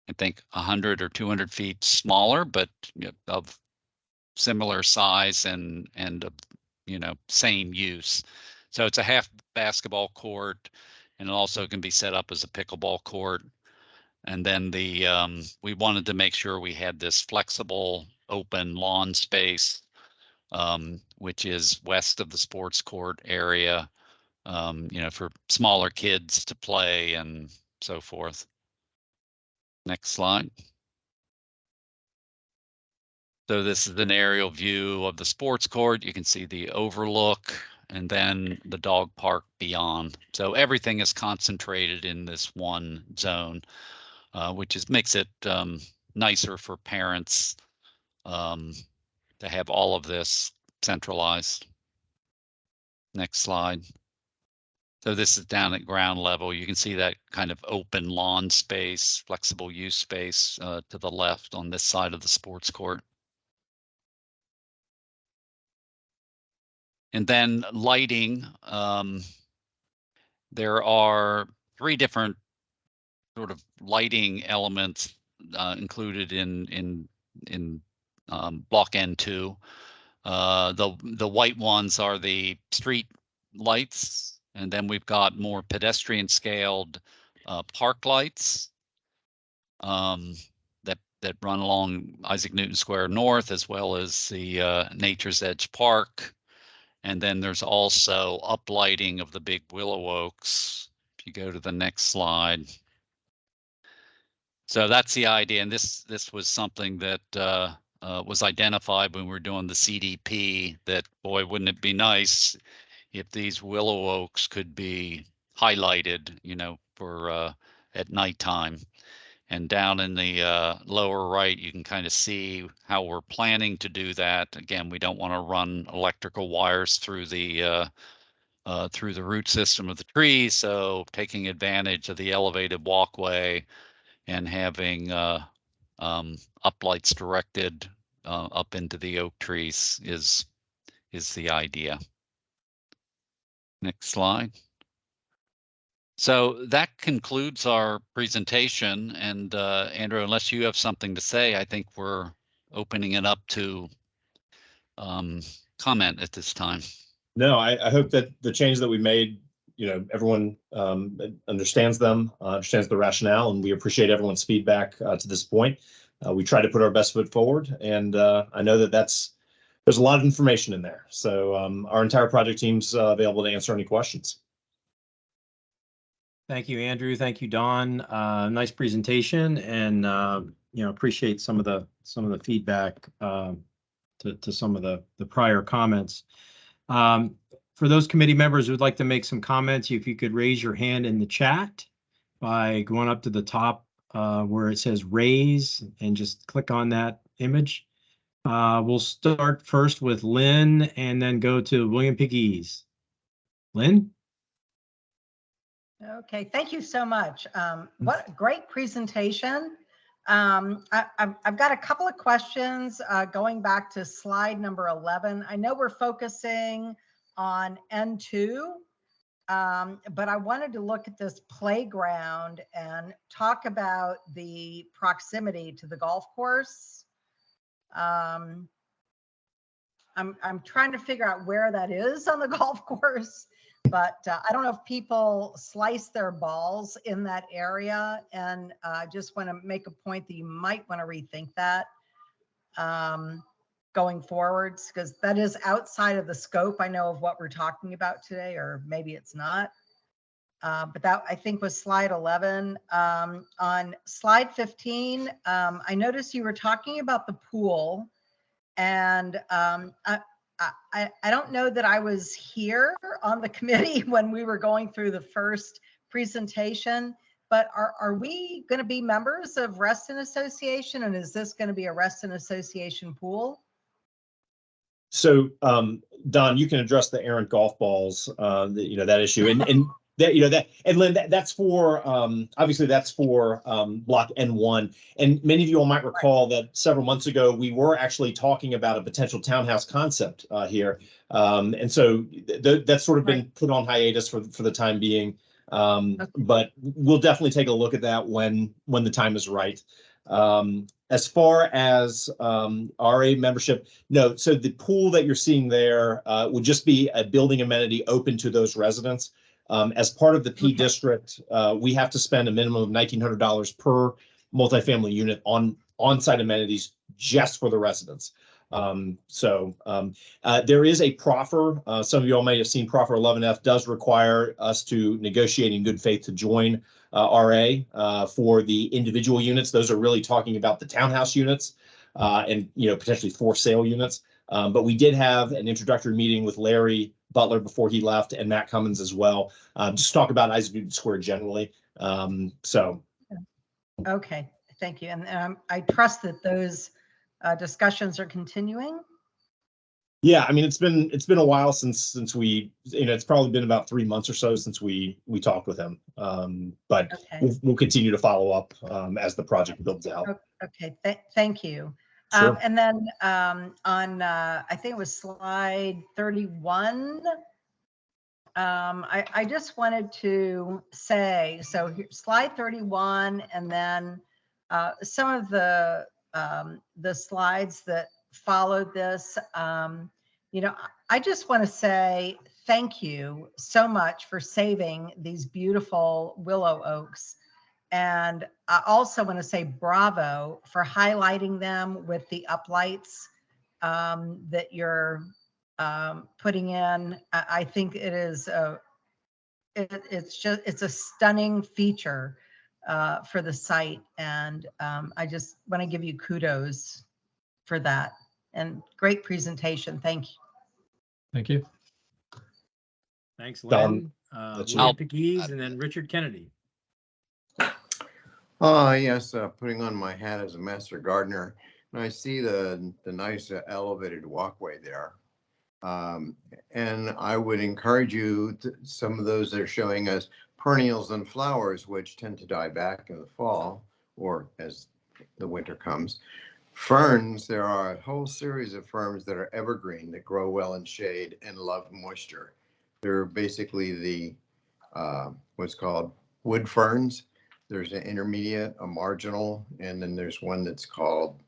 I think, 100 or 200 feet smaller, but of similar size and same use. So it's a half basketball court, and it also can be set up as a pickleball court. And then we wanted to make sure we had this flexible open lawn space, which is west of the sports court area, for smaller kids to play and so forth. Next slide. So this is an aerial view of the sports court. You can see the overlook and then the dog park beyond. So everything is concentrated in this one zone, which makes it nicer for parents to have all of this centralized. Next slide. So this is down at ground level. You can see that kind of open lawn space, flexible use space to the left on this side of the sports court. And then lighting, there are 3 different sort of lighting elements included in block N2. The white ones are the street lights, and then we've got more pedestrian scaled park lights that run along Isaac Newton Square North, as well as the Nature's Edge Park. And then there's also uplighting of the big willow oaks. If you go to the next slide. So that's the idea. And this was something that was identified when we were doing the CDP, that, boy, wouldn't it be nice if these willow oaks could be highlighted, for at nighttime. And down in the lower right, you can kind of see how we're planning to do that. Again, we don't want to run electrical wires through the root system of the tree. So taking advantage of the elevated walkway and having uplights directed up into the oak trees is the idea. Next slide. So that concludes our presentation. And Andrew, unless you have something to say, I think we're opening it up to comment at this time. No, I hope that the change that we made, everyone understands them, understands the rationale, and we appreciate everyone's feedback to this point. We try to put our best foot forward, and I know that there's a lot of information in there. So our entire project team's available to answer any questions. Thank you, Andrew. Thank you, Don. Nice presentation, and appreciate some of the feedback to some of the prior comments. For those committee members who would like to make some comments, if you could raise your hand in the chat by going up to the top where it says raise and just click on that image. We'll start first with Lynn and then go to William Piggies. Lynn? Okay, thank you so much. What a great presentation. I've got a couple of questions going back to slide number 11. I know we're focusing on N2, but I wanted to look at this playground and talk about the proximity to the golf course. I'm trying to figure out where that is on the golf course, but I don't know if people slice their balls in that area, and I just want to make a point that you might want to rethink that going forwards, because that is outside of the scope, I know, of what we're talking about today, or maybe it's not. But that, I think, was slide 11. On slide 15, I noticed you were talking about the pool, and I don't know that I was here on the committee when we were going through the first presentation, but are we going to be members of Reston Association, and is this going to be a Reston Association pool? So, Don, you can address the errant golf balls, that issue, and that, and Lynn, that's for obviously that's for block N1. And many of you all might recall that several months ago we were actually talking about a potential townhouse concept here, and so that's sort of been put on hiatus for the time being. But we'll definitely take a look at that when the time is right. As far as RA membership, no. So the pool that you're seeing there would just be a building amenity open to those residents. As part of the P district, we have to spend a minimum of $1,900 per multifamily unit on on-site amenities just for the residents. There is a proffer. Some of you all may have seen proffer 11F does require us to negotiate in good faith to join RA for the individual units. Those are really talking about the townhouse units and potentially for sale units. But we did have an introductory meeting with Larry Butler before he left and Matt Cummins as well. Just talk about Isaac Newton Square generally. Okay, thank you. And I trust that those discussions are continuing. Yeah, I mean, it's been a while since we, it's probably been about 3 months or so since we talked with him. But Okay. we'll continue to follow up as the project builds out. Okay, thank you. Sure. And then on, I think it was slide 31, I just wanted to say, so slide 31, and then some of the slides that followed this, I just want to say thank you so much for saving these beautiful willow oaks. And I also want to say bravo for highlighting them with the uplights that you're putting in. I think it is it's a stunning feature for the site, and I just want to give you kudos for that. And great presentation. Thank you. Thank you. Thanks, Don, Lynn. that's William you. Pegues, and then Richard Kennedy. Yes, putting on my hat as a master gardener, and I see the nice elevated walkway there. And I would encourage you, some of those that are showing us perennials and flowers, which tend to die back in the fall or as the winter comes. Ferns, there are a whole series of ferns that are evergreen that grow well in shade and love moisture. They're basically the what's called wood ferns. There's an intermediate, a marginal, and then there's one that's called,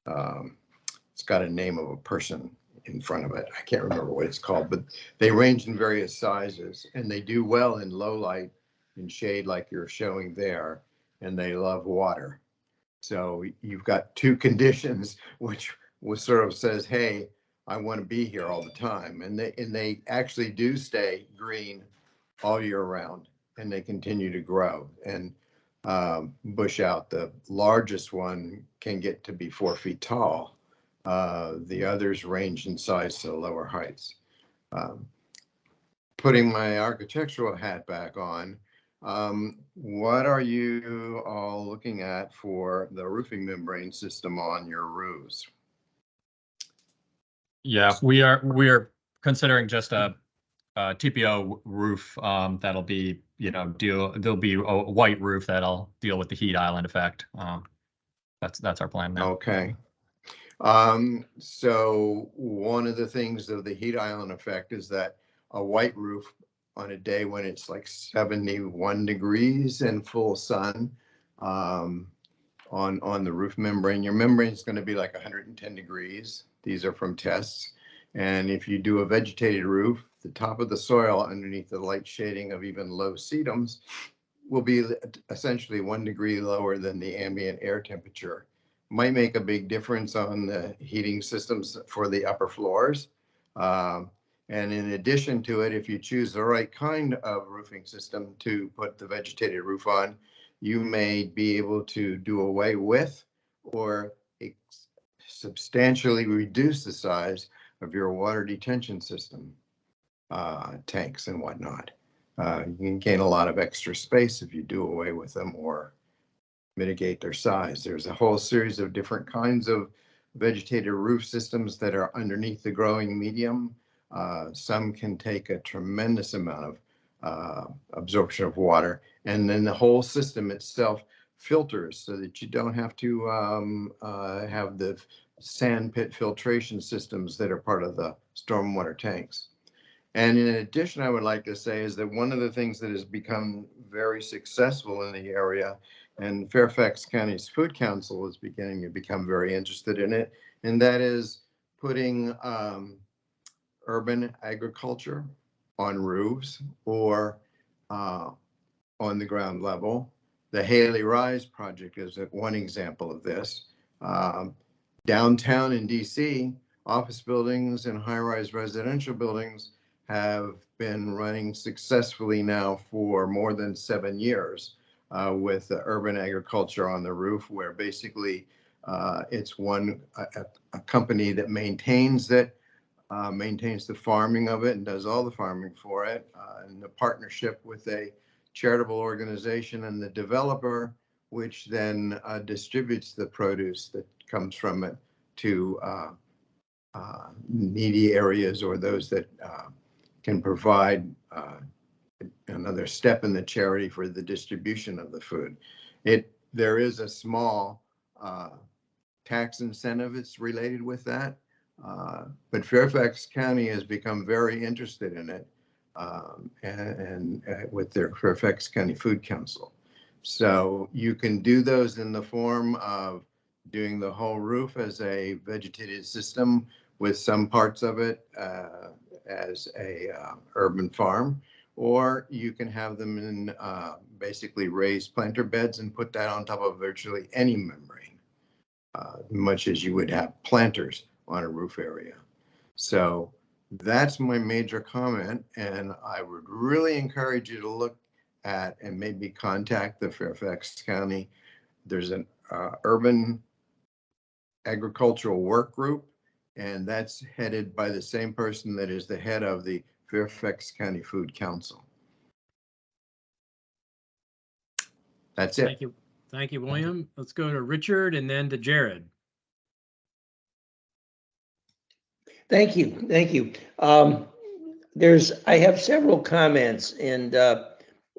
it's got a name of a person in front of it. I can't remember what it's called, but they range in various sizes, and they do well in low light and shade like you're showing there, and they love water. So you've got two conditions, which sort of says, hey, I want to be here all the time. And they actually do stay green all year round, and they continue to grow and bush out. The largest one can get to be 4 feet tall. The others range in size to lower heights. Putting my architectural hat back on, what are you all looking at for the roofing membrane system on your roofs? Yeah, we are considering just a TPO roof that'll be, there'll be a white roof that'll deal with the heat island effect. That's our plan now. Okay. So one of the things of the heat island effect is that a white roof on a day when it's like 71 degrees and full sun on the roof membrane, your membrane is going to be like 110 degrees. These are from tests. And if you do a vegetated roof, the top of the soil underneath the light shading of even low sedums will be essentially 1 degree lower than the ambient air temperature. Might make a big difference on the heating systems for the upper floors. And in addition to it, if you choose the right kind of roofing system to put the vegetated roof on, you may be able to do away with or substantially reduce the size of your water detention system tanks and whatnot. You can gain a lot of extra space if you do away with them or mitigate their size. There's a whole series of different kinds of vegetated roof systems that are underneath the growing medium. Some can take a tremendous amount of absorption of water, and then the whole system itself filters so that you don't have to have the sand pit filtration systems that are part of the stormwater tanks. And in addition, I would like to say is that one of the things that has become very successful in the area, and Fairfax County's Food Council is beginning to become very interested in it, and that is putting urban agriculture on roofs or on the ground level. The Haley Rise project is one example of this. Downtown in DC, office buildings and high-rise residential buildings have been running successfully now for more than 7 years with the urban agriculture on the roof, where basically it's a company that maintains it, maintains the farming of it and does all the farming for it, in the partnership with a charitable organization and the developer, which then distributes the produce that comes from it to needy areas or those that can provide another step in the charity for the distribution of the food. There is a small tax incentive that's related with that, but Fairfax County has become very interested in it, and with their Fairfax County Food Council. So you can do those in the form of doing the whole roof as a vegetated system with some parts of it as a urban farm, or you can have them in basically raised planter beds and put that on top of virtually any membrane, much as you would have planters on a roof area. So that's my major comment, and I would really encourage you to look at and maybe contact the Fairfax County. There's an urban agricultural work group, and that's headed by the same person that is the head of the Fairfax County Food Council. That's it. Thank you. Thank you, William. Let's go to Richard and then to Jared. Thank you. Thank you. I have several comments, and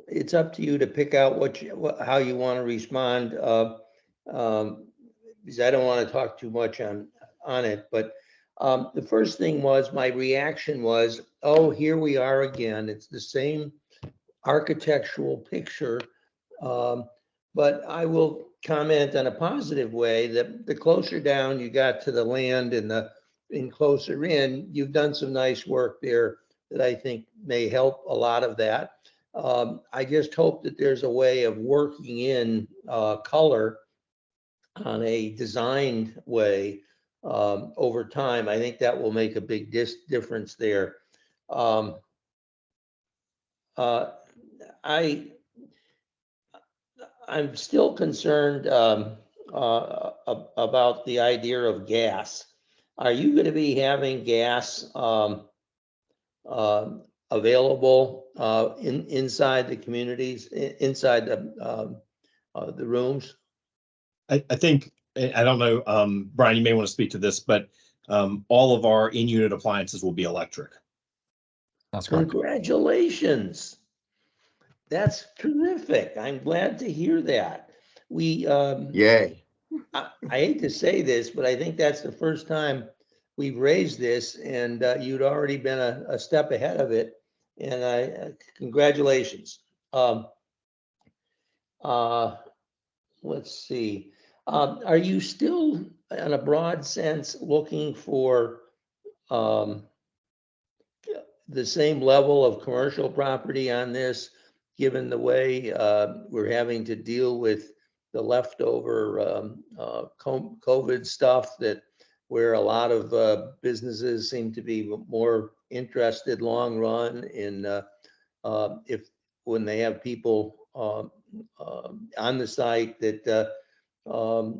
it's up to you to pick out how you want to respond. Because I don't want to talk too much on it, but the first thing was, my reaction was, oh, here we are again. It's the same architectural picture, but I will comment in a positive way that the closer down you got to the land and closer in, you've done some nice work there that I think may help a lot of that. I just hope that there's a way of working in color on a designed way over time. I think that will make a big difference there. I'm still concerned about the idea of gas. Are you going to be having gas available inside the communities, inside the rooms? I think, I don't know, Brian, you may want to speak to this, but all of our in-unit appliances will be electric. That's correct. Congratulations. That's terrific. I'm glad to hear that. Yay. I hate to say this, but I think that's the first time we've raised this, and you'd already been a step ahead of it. And congratulations. Let's see. Are you still, in a broad sense, looking for the same level of commercial property on this, given the way we're having to deal with the leftover COVID stuff, that where a lot of businesses seem to be more interested long run in when they have people on the site, that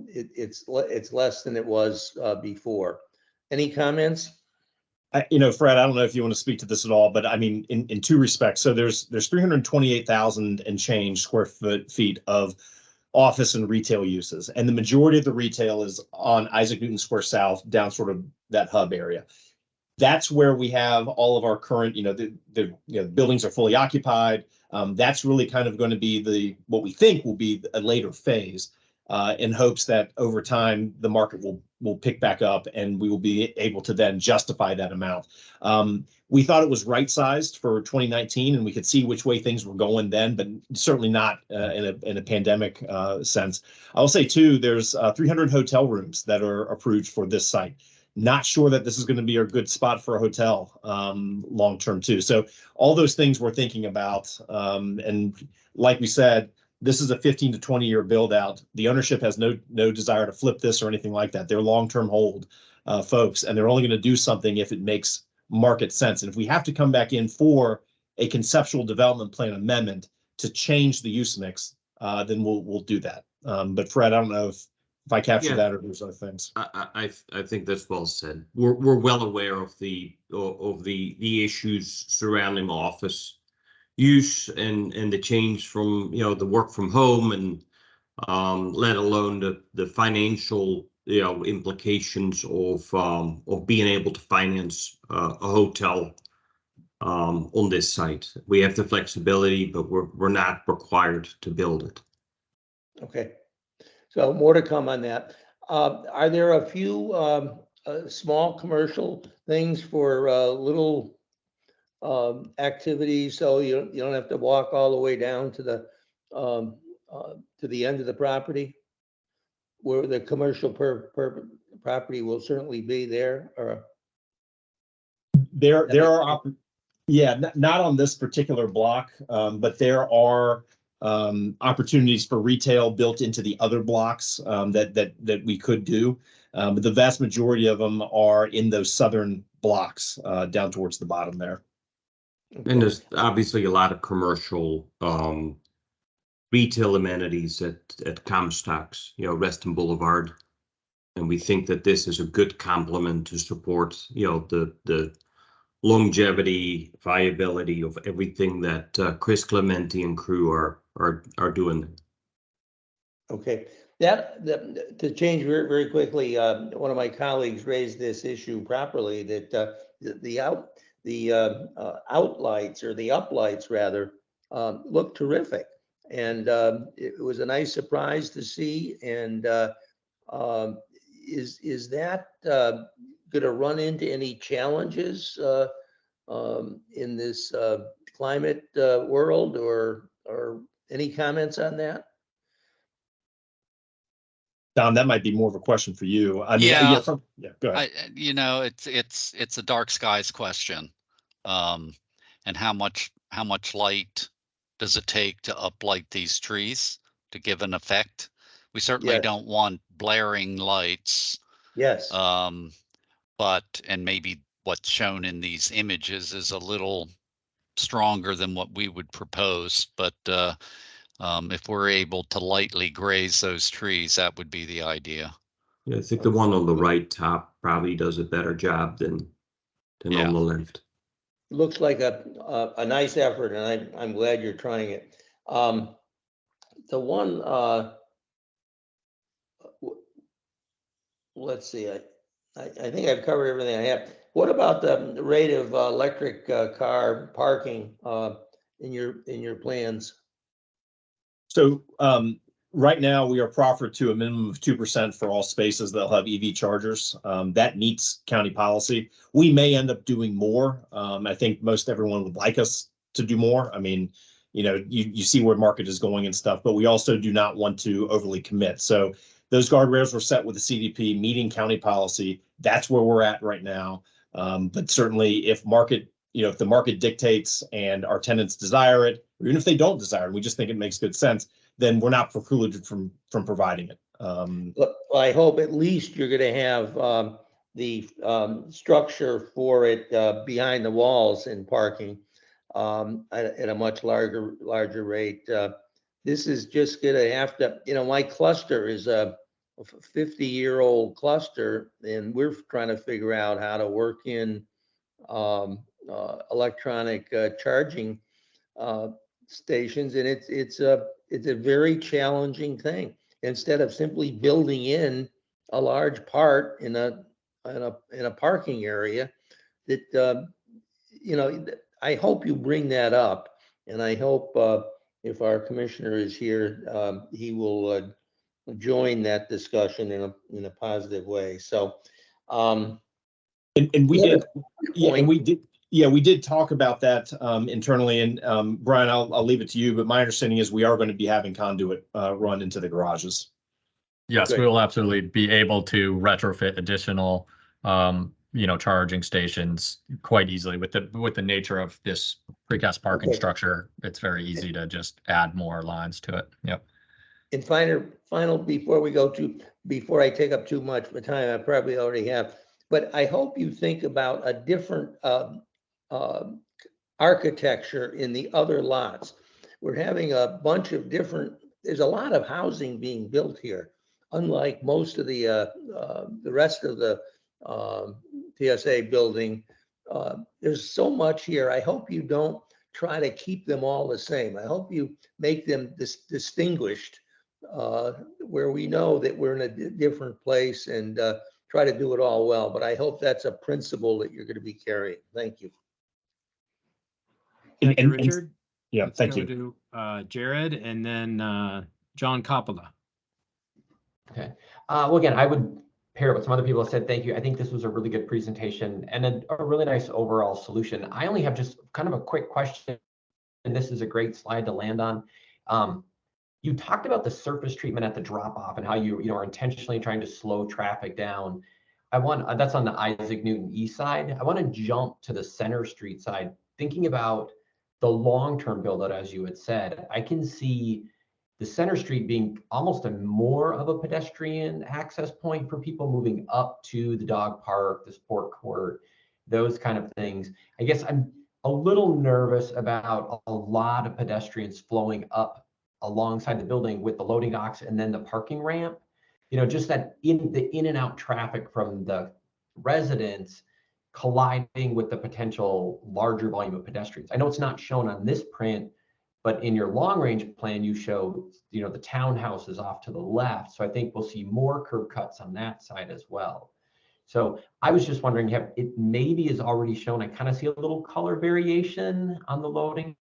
it's less than it was before. Any comments? Fred, I don't know if you want to speak to this at all, but I mean, in two respects. So there's 328,000 and change square feet of office and retail uses, and the majority of the retail is on Isaac Newton Square South, down sort of that hub area. That's where we have all of our current, the buildings are fully occupied. That's really kind of going to be what we think will be a later phase, in hopes that over time the market will pick back up and we will be able to then justify that amount. We thought it was right-sized for 2019, and we could see which way things were going then, but certainly not in a pandemic sense. I will say too, there's 300 hotel rooms that are approved for this site. not sure that this is going to be a good spot for a hotel long term too. So all those things we're thinking about. And like we said, this is a 15 to 20 year build out. The ownership has no desire to flip this or anything like that. They're long term hold folks, and they're only going to do something if it makes market sense. And if we have to come back in for a conceptual development plan amendment to change the use mix, then we'll do that. But Fred, I don't know if I captured that or there's other things. I think that's well said. We're well aware of the issues surrounding office use and the change from the work from home and let alone the financial implications of being able to finance a hotel on this site. We have the flexibility, but we're not required to build it. Okay, so more to come on that. Are there a few small commercial things for little activities, so you don't have to walk all the way down to the end of the property, where the commercial property will certainly be there? Or there are not on this particular block, but there are opportunities for retail built into the other blocks that we could do. But the vast majority of them are in those southern blocks down towards the bottom there. And there's obviously a lot of commercial retail amenities at Comstocks, Reston Boulevard. And we think that this is a good complement to support, the longevity, viability of everything that Chris Clementi and crew are doing. Okay, to change very, very quickly, one of my colleagues raised this issue properly, that the outlights, or the uplights rather, look terrific, and it was a nice surprise to see. And is that going to run into any challenges in this climate world, or any comments on that? Don, that might be more of a question for you. I mean, go ahead. It's a dark skies question, and how much light does it take to uplight these trees to give an effect? We certainly don't want blaring lights. Yes. But maybe what's shown in these images is a little stronger than what we would propose, but if we're able to lightly graze those trees, that would be the idea. Yeah, I think the one on the right top probably does a better job than on the left. Looks like a nice effort, and I'm glad you're trying it. The one, let's see, I think I've covered everything I have. What about the rate of electric car parking in your plans? So right now we are proffered to a minimum of 2% for all spaces that'll have EV chargers. That meets county policy. We may end up doing more. I think most everyone would like us to do more. I mean, you see where market is going and stuff, but we also do not want to overly commit. So those guardrails were set with the CDP, meeting county policy. That's where we're at right now. But certainly if the market dictates and our tenants desire it, or even if they don't desire it, we just think it makes good sense, then we're not precluded from providing it. Well, I hope at least you're going to have the structure for it behind the walls in parking at a much larger rate. This is just going to have to, my cluster is a 50-year-old cluster, and we're trying to figure out how to work in electronic charging stations, and it's a very challenging thing. Instead of simply building in a large part in a parking area, that I hope you bring that up, and I hope if our commissioner is here, he will join that discussion in a positive way. So, and we did, we did talk about that internally. And Brian, I'll leave it to you, but my understanding is we are going to be having conduit run into the garages. Yes, we will absolutely be able to retrofit additional charging stations quite easily with the nature of this precast parking Okay. structure. It's very easy to just add more lines to it. Yep. And final, before I take up too much of the time, I probably already have, but I hope you think about a different architecture in the other lots. We're having a bunch of there's a lot of housing being built here, unlike most of the rest of the TSA building. There's so much here. I hope you don't try to keep them all the same. I hope you make them distinguished, where we know that we're in a different place, and try to do it all well. But I hope that's a principle that you're going to be carrying. Thank you. Thank you, And- Richard. Yeah, Let's thank go you. to Jared and then John Coppola. Okay. Well, again, I would pair what some other people have said. Thank you. I think this was a really good presentation and a really nice overall solution. I only have just kind of a quick question, and this is a great slide to land on. You talked about the surface treatment at the drop off and how you are intentionally trying to slow traffic down. That's on the Isaac Newton East side. I want to jump to the Center Street side, thinking about the long-term build out, as you had said. I can see the Center Street being almost more of a pedestrian access point for people moving up to the dog park, the sport court, those kind of things. I guess I'm a little nervous about a lot of pedestrians flowing up alongside the building with the loading docks and then the parking ramp. Just that in and out traffic from the residents colliding with the potential larger volume of pedestrians. I know it's not shown on this print, but in your long range plan, you show, the townhouses off to the left. So I think we'll see more curb cuts on that side as well. So I was just wondering, it maybe is already shown. I kind of see a little color variation on the loading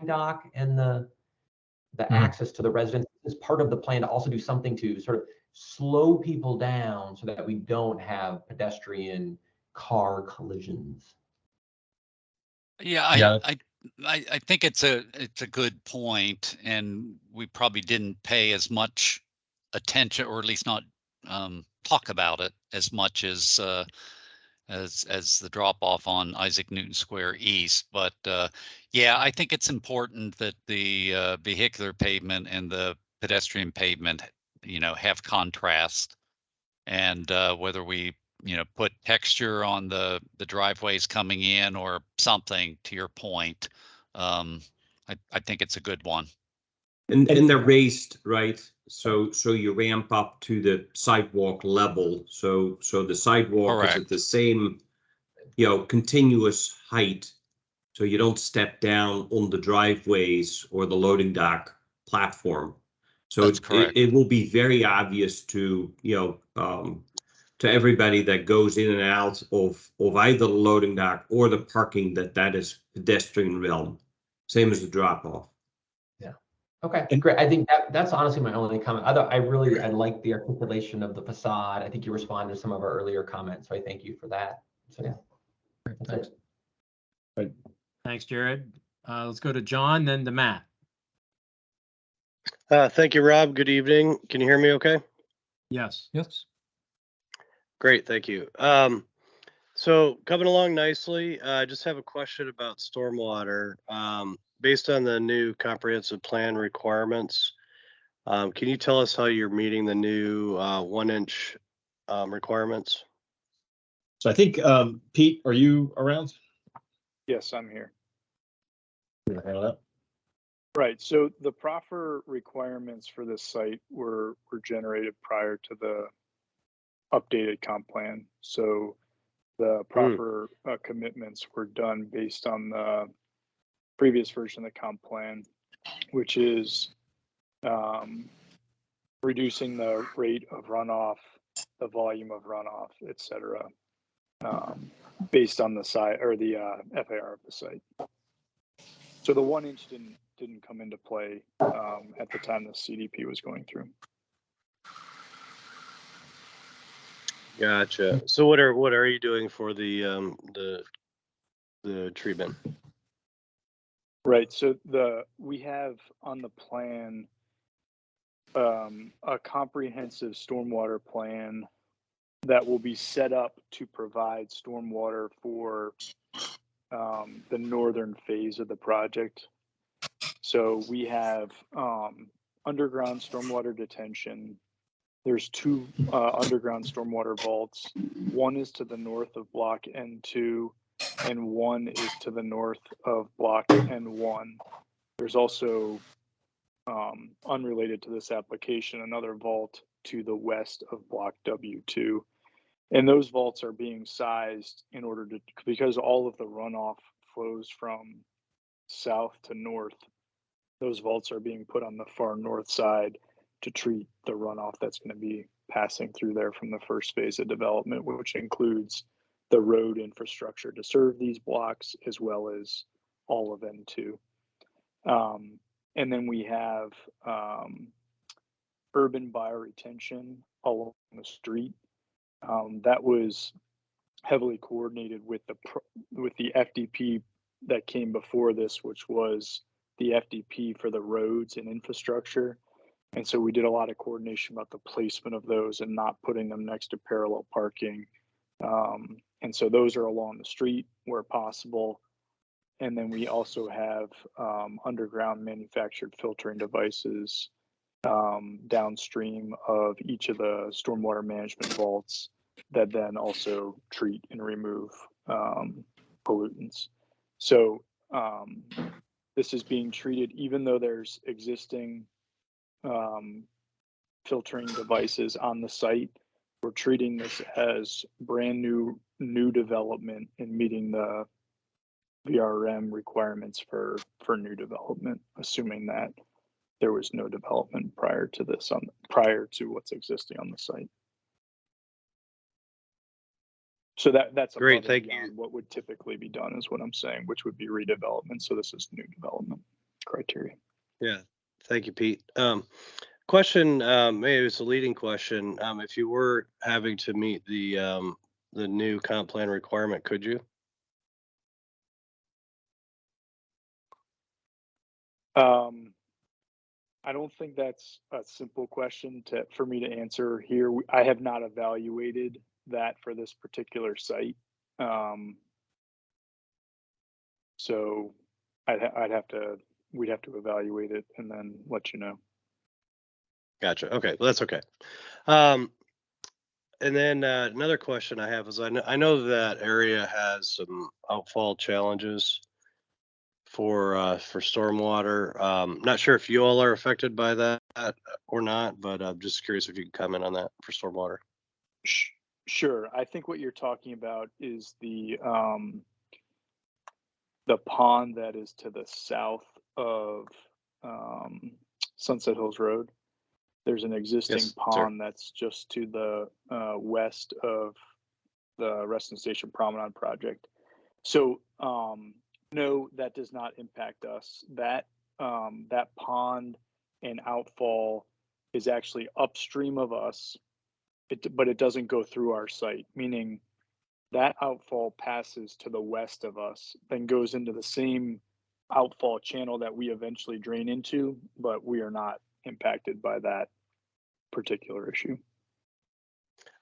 dock and the access to the residents. As part of the plan to also do something to sort of slow people down so that we don't have pedestrian car collisions. Yeah, I think it's a good point, and we probably didn't pay as much attention, or at least not talk about it as much as the drop off on Isaac Newton Square East. But yeah, I think it's important that the vehicular pavement and the pedestrian pavement, have contrast, and whether we put texture on the driveways coming in or something, to your point. I think it's a good one. And they're raised, right? So you ramp up to the sidewalk level. So the sidewalk is at the same, continuous height. So you don't step down on the driveways or the loading dock platform. So it will be very obvious to everybody that goes in and out of either the loading dock or the parking that is pedestrian realm. Same as the drop off. Yeah. Okay, great. I think that's honestly my only comment. I like the articulation of the facade. I think you responded to some of our earlier comments, so I thank you for that. So yeah. Thanks. Thanks, Jared. Let's go to John, then to Matt. Thank you, Rob. Good evening. Can you hear me okay? Yes. Great, thank you. So coming along nicely, I just have a question about stormwater. Based on the new comprehensive plan requirements, can you tell us how you're meeting the new 1-inch requirements? So I think, Pete, are you around? Yes, I'm here. Handle that. Right. So the proffer requirements for this site were generated prior to the updated comp plan. So the proffer commitments were done based on the previous version of the comp plan, which is reducing the rate of runoff, the volume of runoff, et cetera, based on the site or the FAR of the site. So the 1-inch didn't come into play at the time the CDP was going through. Gotcha. So what are you doing for the treatment? Right. So we have on the plan a comprehensive stormwater plan that will be set up to provide stormwater for the northern phase of the project. So we have underground stormwater detention. There's two underground stormwater vaults. One is to the north of block N2 and one is to the north of block N1. There's also, unrelated to this application, another vault to the west of block W2. And those vaults are being sized in order to, because all of the runoff flows from south to north, those vaults are being put on the far north side to treat the runoff that's going to be passing through there from the first phase of development, which includes the road infrastructure to serve these blocks, as well as all of N2. And then we have urban bioretention along the street. That was heavily coordinated with the FDP that came before this, which was the FDP for the roads and infrastructure. And so we did a lot of coordination about the placement of those and not putting them next to parallel parking. And so those are along the street where possible. And then we also have underground manufactured filtering devices downstream of each of the stormwater management vaults that then also treat and remove pollutants. So this is being treated, even though there's existing filtering devices on the site, we're treating this as brand new development and meeting the VRM requirements for new development, assuming that there was no development prior to this, prior to what's existing on the site. So that's Great, above and thank beyond you. what would typically be done, is what I'm saying, which would be redevelopment. So this is new development criteria. Yeah, thank you, Pete. Question, maybe it's a leading question. If you were having to meet the new comp plan requirement, could you? I don't think that's a simple question for me to answer here. I have not evaluated that for this particular site. So we'd have to evaluate it and then let you know. Gotcha. Okay, well, that's okay. And then another question I have is I know that area has some outfall challenges for stormwater. Not sure if you all are affected by that or not, but I'm just curious if you can comment on that for stormwater. Sure. I think what you're talking about is the pond that is to the south of Sunset Hills Road. There's an existing pond that's just to the west of the Reston Station Promenade project. So no, that does not impact us. That pond and outfall is actually upstream of us, but it doesn't go through our site, meaning that outfall passes to the west of us, then goes into the same outfall channel that we eventually drain into, but we are not impacted by that particular issue.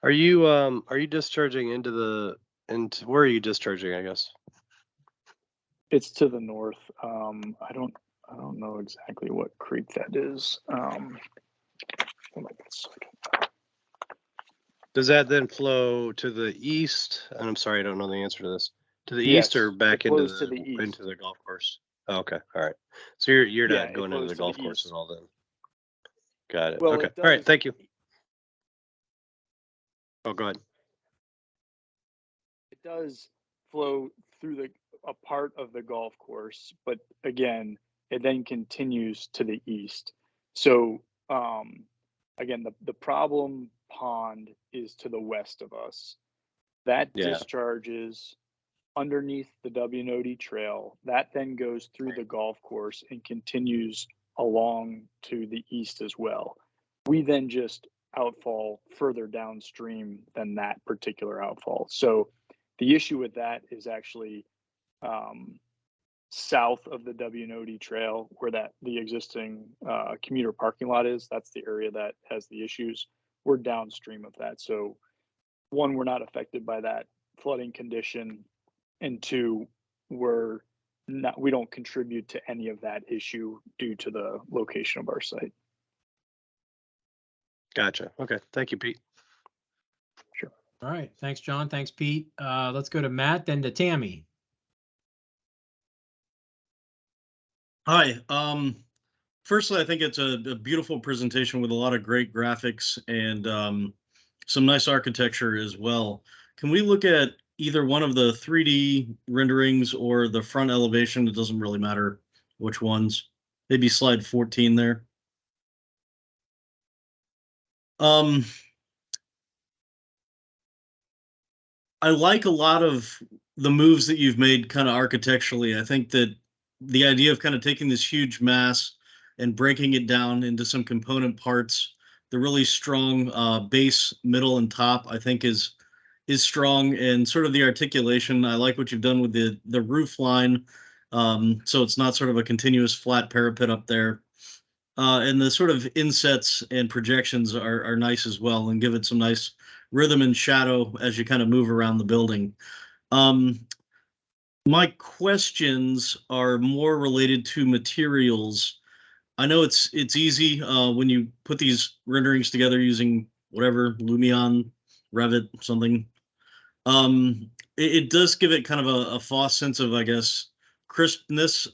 Are you discharging into where are you discharging, I guess? It's to the north. I don't know exactly what creek that is. Hold on a second. Does that then flow to the east? And I'm sorry, I don't know the answer to this. To the Yes, east or back it into flows to the east. into the golf course? Oh, okay, all right. So you're Yeah, not it going into flows the to the golf course east. at all then? Got it. Well, Okay. it All right. does- Thank you. Oh, go ahead. It does flow through a part of the golf course, but again, it then continues to the east. So again, the problem pond is to the west of us. That discharges underneath the WNOD trail. That then goes through the golf course and continues along to the east as well. We then just outfall further downstream than that particular outfall. So the issue with that is actually south of the WNOD trail, where the existing commuter parking lot is. That's the area that has the issues. We're downstream of that. So one, we're not affected by that flooding condition, and two, we don't contribute to any of that issue due to the location of our site. Gotcha. Okay. Thank you, Pete. Sure. All right. Thanks, John. Thanks, Pete. Let's go to Matt, then to Tammy. Hi. Firstly, I think it's a beautiful presentation with a lot of great graphics and some nice architecture as well. Can we look at either one of the 3D renderings or the front elevation? It doesn't really matter which ones. Maybe slide 14 there. I like a lot of the moves that you've made kind of architecturally. I think that the idea of kind of taking this huge mass and breaking it down into some component parts, the really strong base, middle, and top, I think is strong, and sort of the articulation. I like what you've done with the roof line, so it's not sort of a continuous flat parapet up there. And the sort of insets and projections are nice as well, and give it some nice rhythm and shadow as you kind of move around the building. My questions are more related to materials. I know it's easy when you put these renderings together using whatever, Lumion, Revit, something. It does give it kind of a false sense of, I guess, crispness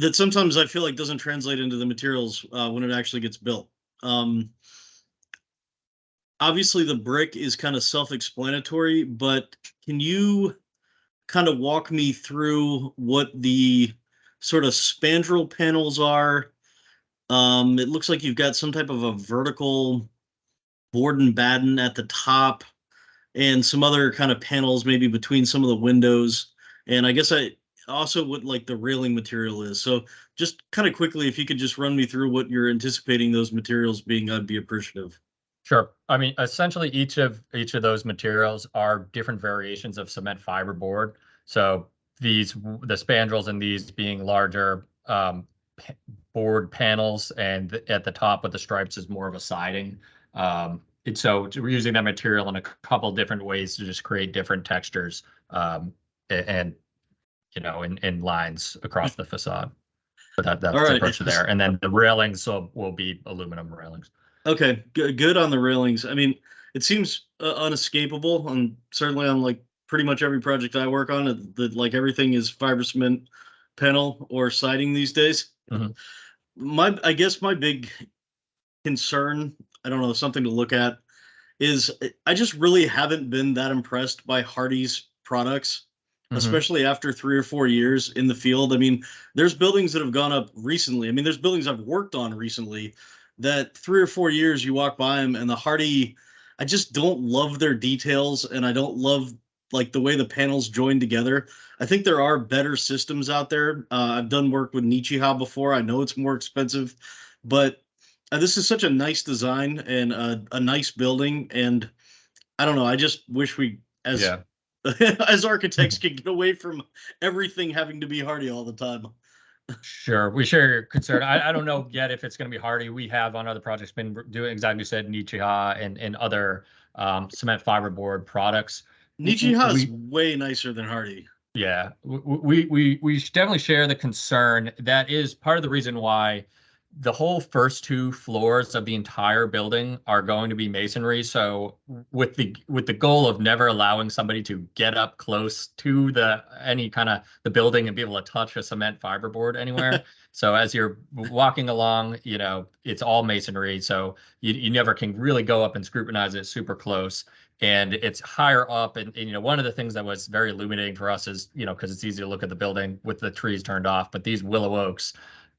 that sometimes I feel like doesn't translate into the materials when it actually gets built. Obviously, the brick is kind of self-explanatory, but can you kind of walk me through what the sort of spandrel panels are? It looks like you've got some type of a vertical board and batten at the top, and some other kind of panels maybe between some of the windows. And I guess I also what like the railing material is. So just kind of quickly, if you could just run me through what you're anticipating those materials being, I'd be appreciative. Sure. I mean, essentially each of those materials are different variations of cement fiberboard. So the spandrels in these being larger board panels, and at the top with the stripes is more of a siding. So we're using that material in a couple different ways to just create different textures and in lines across the facade. But that's All right. the approach there. And then the railings will be aluminum railings. Okay, good on the railings. I mean, it seems unescapable, and certainly on like pretty much every project I work on, that like everything is fiber cement panel or siding these days. I guess my big concern, I don't know, something to look at, is I just really haven't been that impressed by Hardie's products, especially after 3 or 4 years in the field. I mean, there's buildings that have gone up recently. I mean, there's buildings I've worked on recently that 3 or 4 years you walk by them, and the Hardie, I just don't love their details, and I don't love like the way the panels join together. I think there are better systems out there. I've done work with Nichiha before. I know it's more expensive, but this is such a nice design and a nice building. And I don't know, I just wish we, as as architects, could get away from everything having to be Hardie all the time. Sure, we share your concern. I don't know yet if it's going to be Hardie. We have on other projects been doing exactly said Nichiha and other cement fiberboard products. Nichiha is way nicer than Hardie. Yeah, we definitely share the concern. That is part of the reason why the whole first 2 floors of the entire building are going to be masonry. So with the goal of never allowing somebody to get up close to any kind of the building and be able to touch a cement fiberboard anywhere. So as you're walking along, it's all masonry. So you never can really go up and scrutinize it super close. And it's higher up. And one of the things that was very illuminating for us is, because it's easy to look at the building with the trees turned off, but these willow oaks,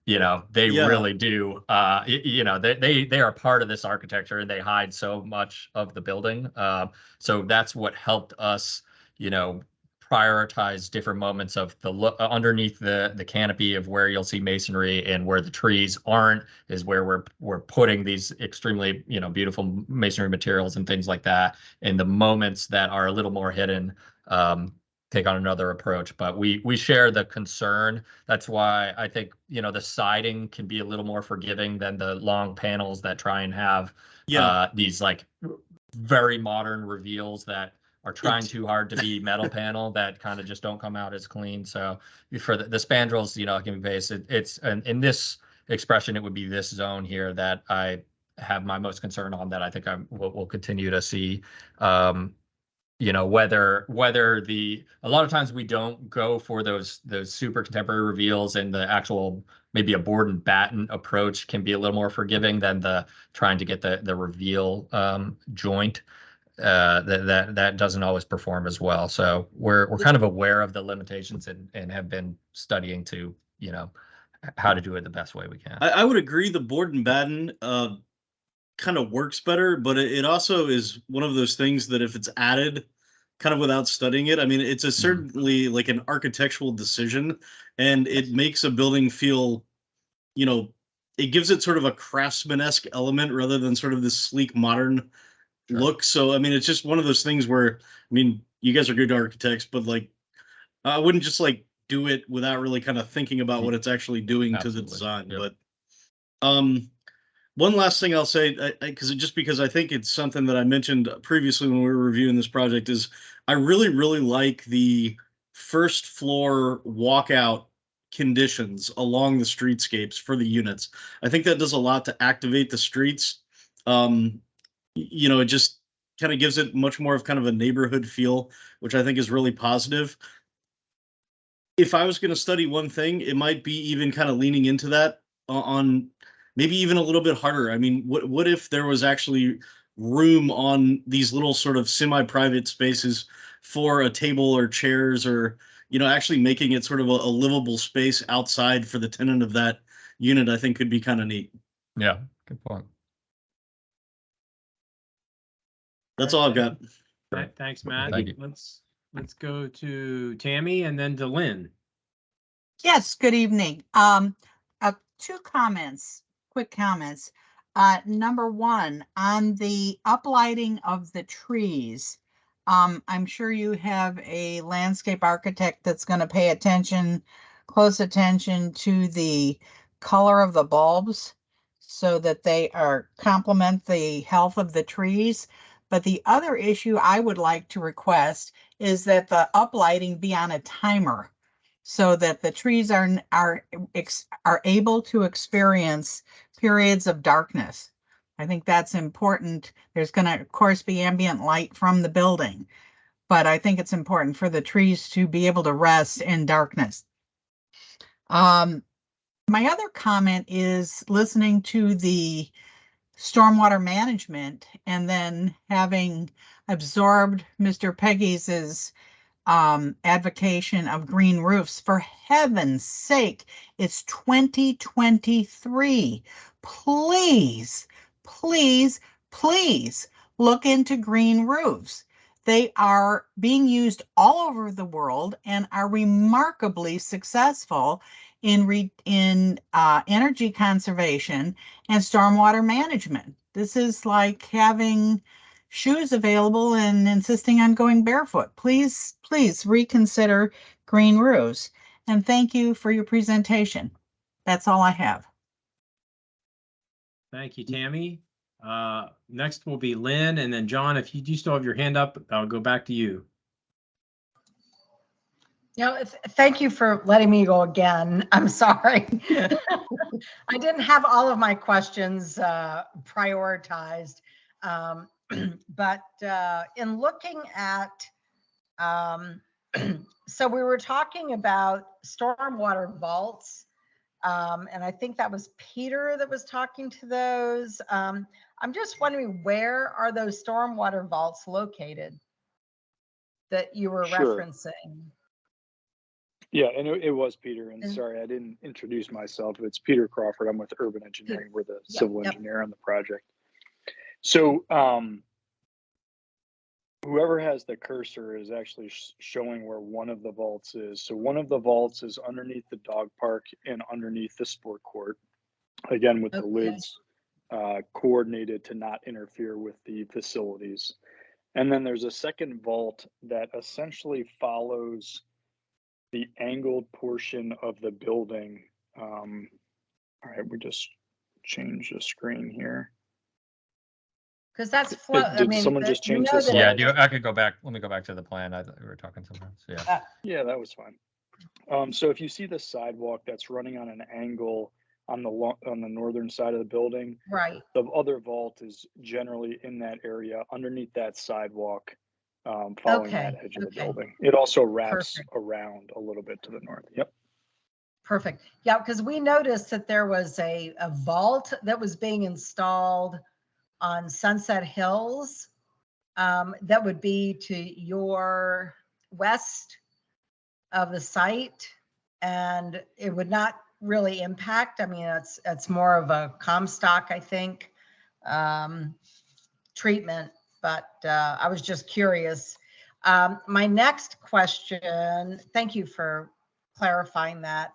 they really do, they are part of this architecture, and they hide so much of the building. So that's what helped us, prioritize different moments of the look underneath the canopy of where you'll see masonry, and where the trees aren't is where we're putting these extremely, beautiful masonry materials and things like that. And the moments that are a little more hidden, take on another approach. But we share the concern. That's why I think the siding can be a little more forgiving than the long panels that try and have these like very modern reveals that are trying too hard to be metal panel that kind of just don't come out as clean. So for the spandrels, you know, can be based. It's in this expression, it would be this zone here that I have my most concern on, that I think we'll continue to see. You know, whether a lot of times we don't go for those super contemporary reveals, and the actual maybe a board and batten approach can be a little more forgiving than the trying to get the reveal joint. That doesn't always perform as well. So we're kind of aware of the limitations and have been studying to, you know, how to do it the best way we can. I would agree the board and batten kind of works better, but it also is one of those things that if it's added kind of without studying it, I mean, it's a certainly like an architectural decision, and it makes a building feel, you know, it gives it sort of a craftsman-esque element rather than sort of this sleek modern look. So, I mean, it's just one of those things where, I mean, you guys are good architects, but like, I wouldn't just like do it without really kind of thinking about what it's actually doing to the design. Yep. But one last thing I'll say, because I think it's something that I mentioned previously when we were reviewing this project, is I really, really like the first floor walkout conditions along the streetscapes for the units. I think that does a lot to activate the streets. You know, it just kind of gives it much more of kind of a neighborhood feel, which I think is really positive. If I was going to study one thing, it might be even kind of leaning into that on maybe even a little bit harder. I mean, what if there was actually room on these little sort of semi-private spaces for a table or chairs, or, you know, actually making it sort of a livable space outside for the tenant of that unit, I think could be kind of neat. Yeah, good point. That's all I've got. Thanks, Matt. Thank you. Let's go to Tammy and then to Lynn. Yes, good evening. Two comments, quick comments. Number one, on the uplighting of the trees, I'm sure you have a landscape architect that's going to pay close attention to the color of the bulbs so that they complement the health of the trees. But the other issue I would like to request is that the uplighting be on a timer, so that the trees are able to experience periods of darkness. I think that's important. There's going to, of course, be ambient light from the building, but I think it's important for the trees to be able to rest in darkness. My other comment is listening to the stormwater management and then having absorbed Mr. Peggy's advocation of green roofs. For heaven's sake, it's 2023. Please, please, please look into green roofs. They are being used all over the world and are remarkably successful in energy conservation and stormwater management. This is like having shoes available and insisting on going barefoot. Please, please reconsider green roofs. And thank you for your presentation. That's all I have. Thank you, Tammy. Next will be Lynn, and then John, if you do still have your hand up, I'll go back to you. You know, thank you for letting me go again. I'm sorry. I didn't have all of my questions prioritized. But in looking at, so we were talking about stormwater vaults, and I think that was Peter that was talking to those. I'm just wondering, where are those stormwater vaults located that you were referencing? Yeah, and it was Peter. And sorry, I didn't introduce myself. It's Peter Crawford. I'm with Urban Engineering. We're the civil engineer on the project. So whoever has the cursor is actually showing where one of the vaults is. So one of the vaults is underneath the dog park and underneath the sport court. Again, with the lids coordinated to not interfere with the facilities. And then there's a second vault that essentially follows the angled portion of the building. All right, we just changed the screen here. Because that's flow, I Did mean, someone just you change know the that Yeah, slide? I could go back. Let me go back to the plan. I thought we were talking something else. Yeah. Yeah, that was fine. So if you see the sidewalk that's running on an angle on the northern side of the building, Right. the other vault is generally in that area underneath that sidewalk, following that Okay. edge of the Okay. building. It also wraps Perfect. around a little bit to the north. Yep. Perfect. Yeah, because we noticed that there was a vault that was being installed on Sunset Hills, that would be to your west of the site, and it would not really impact. I mean, it's more of a Comstock, I think, treatment, but I was just curious. My next question, thank you for clarifying that.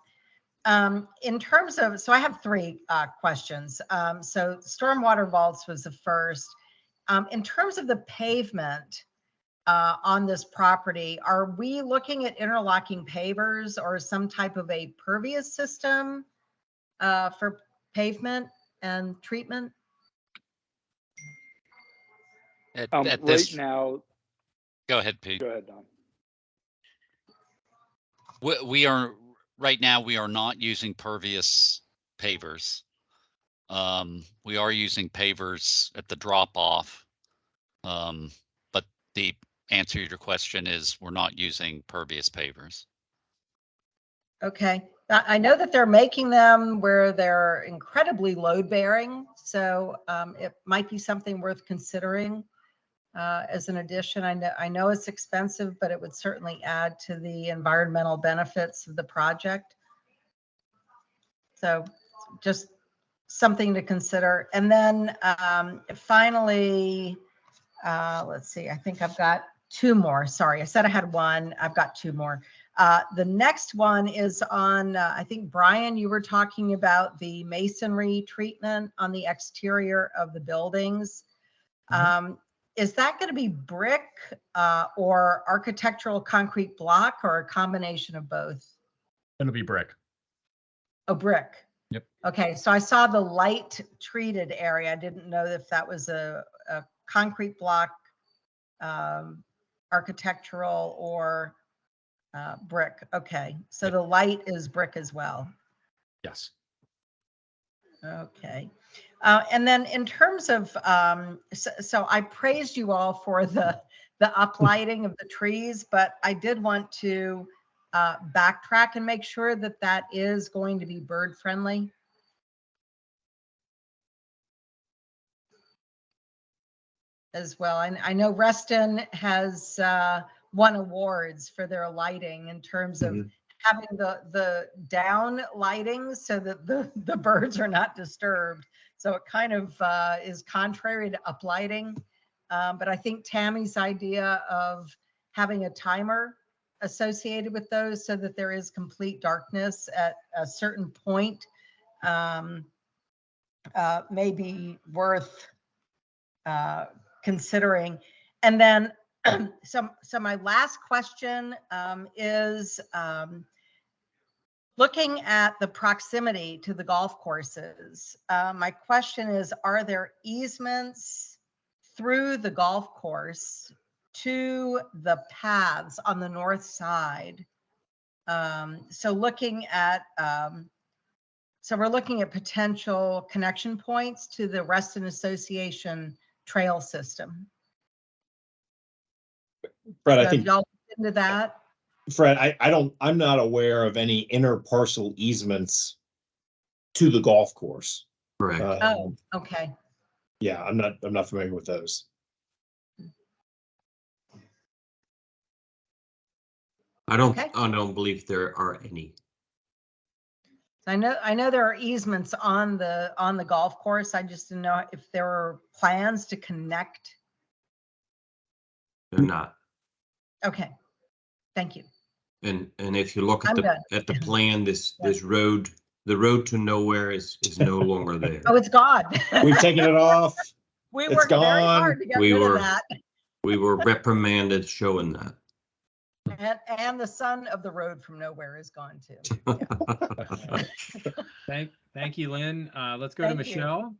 In terms of, so I have three questions. So stormwater vaults was the first. In terms of the pavement on this property, are we looking at interlocking pavers or some type of a pervious system for pavement and treatment? At Right this, now, go ahead, Pete. go ahead, Don. We are right now. We are not using pervious pavers. We are using pavers at the drop off. But the answer to your question is we're not using pervious pavers. Okay. I know that they're making them where they're incredibly load bearing. So it might be something worth considering as an addition. I know it's expensive, but it would certainly add to the environmental benefits of the project. So just something to consider. And then finally, let's see, I think I've got two more. Sorry, I said I had one. I've got two more. The next one is on, I think, Brian, you were talking about the masonry treatment on the exterior of the buildings. Is that going to be brick or architectural concrete block or a combination of both? It'll be brick. Oh, brick. Yep. Okay, so I saw the light treated area. I didn't know if that was a concrete block, architectural, or brick. Okay, so the light is brick as well. Yes. Okay. And then in terms of, so I praised you all for the uplighting of the trees, but I did want to backtrack and make sure that that is going to be bird friendly. As well. I know Reston has won awards for their lighting in terms of having the down lighting so that the birds are not disturbed. So it kind of is contrary to uplighting. But I think Tammy's idea of having a timer associated with those so that there is complete darkness at a certain point may be worth considering. And then so my last question is looking at the proximity to the golf courses. My question is, are there easements through the golf course to the paths on the north side? So looking at, so we're looking at potential connection points to the Reston Association trail system. Fred, So I have think, y'all looked into that? Fred, I'm not aware of any interparcel easements to the golf course. Correct. Oh, okay. Yeah, I'm not familiar with those. I don't Okay. believe there are any. I know there are easements on the golf course. I just didn't know if there were plans to connect. They're not. Okay, thank you. And if you look at I'm done. the plan, this Yeah. road, the road to nowhere is no longer there. Oh, it's gone. We've taken it off. We It's worked very gone. hard to get We rid were- of that. We were reprimanded showing that. And the son of the road from nowhere is gone too. Thank you, Lynn. Let's go to Thank you. Michelle.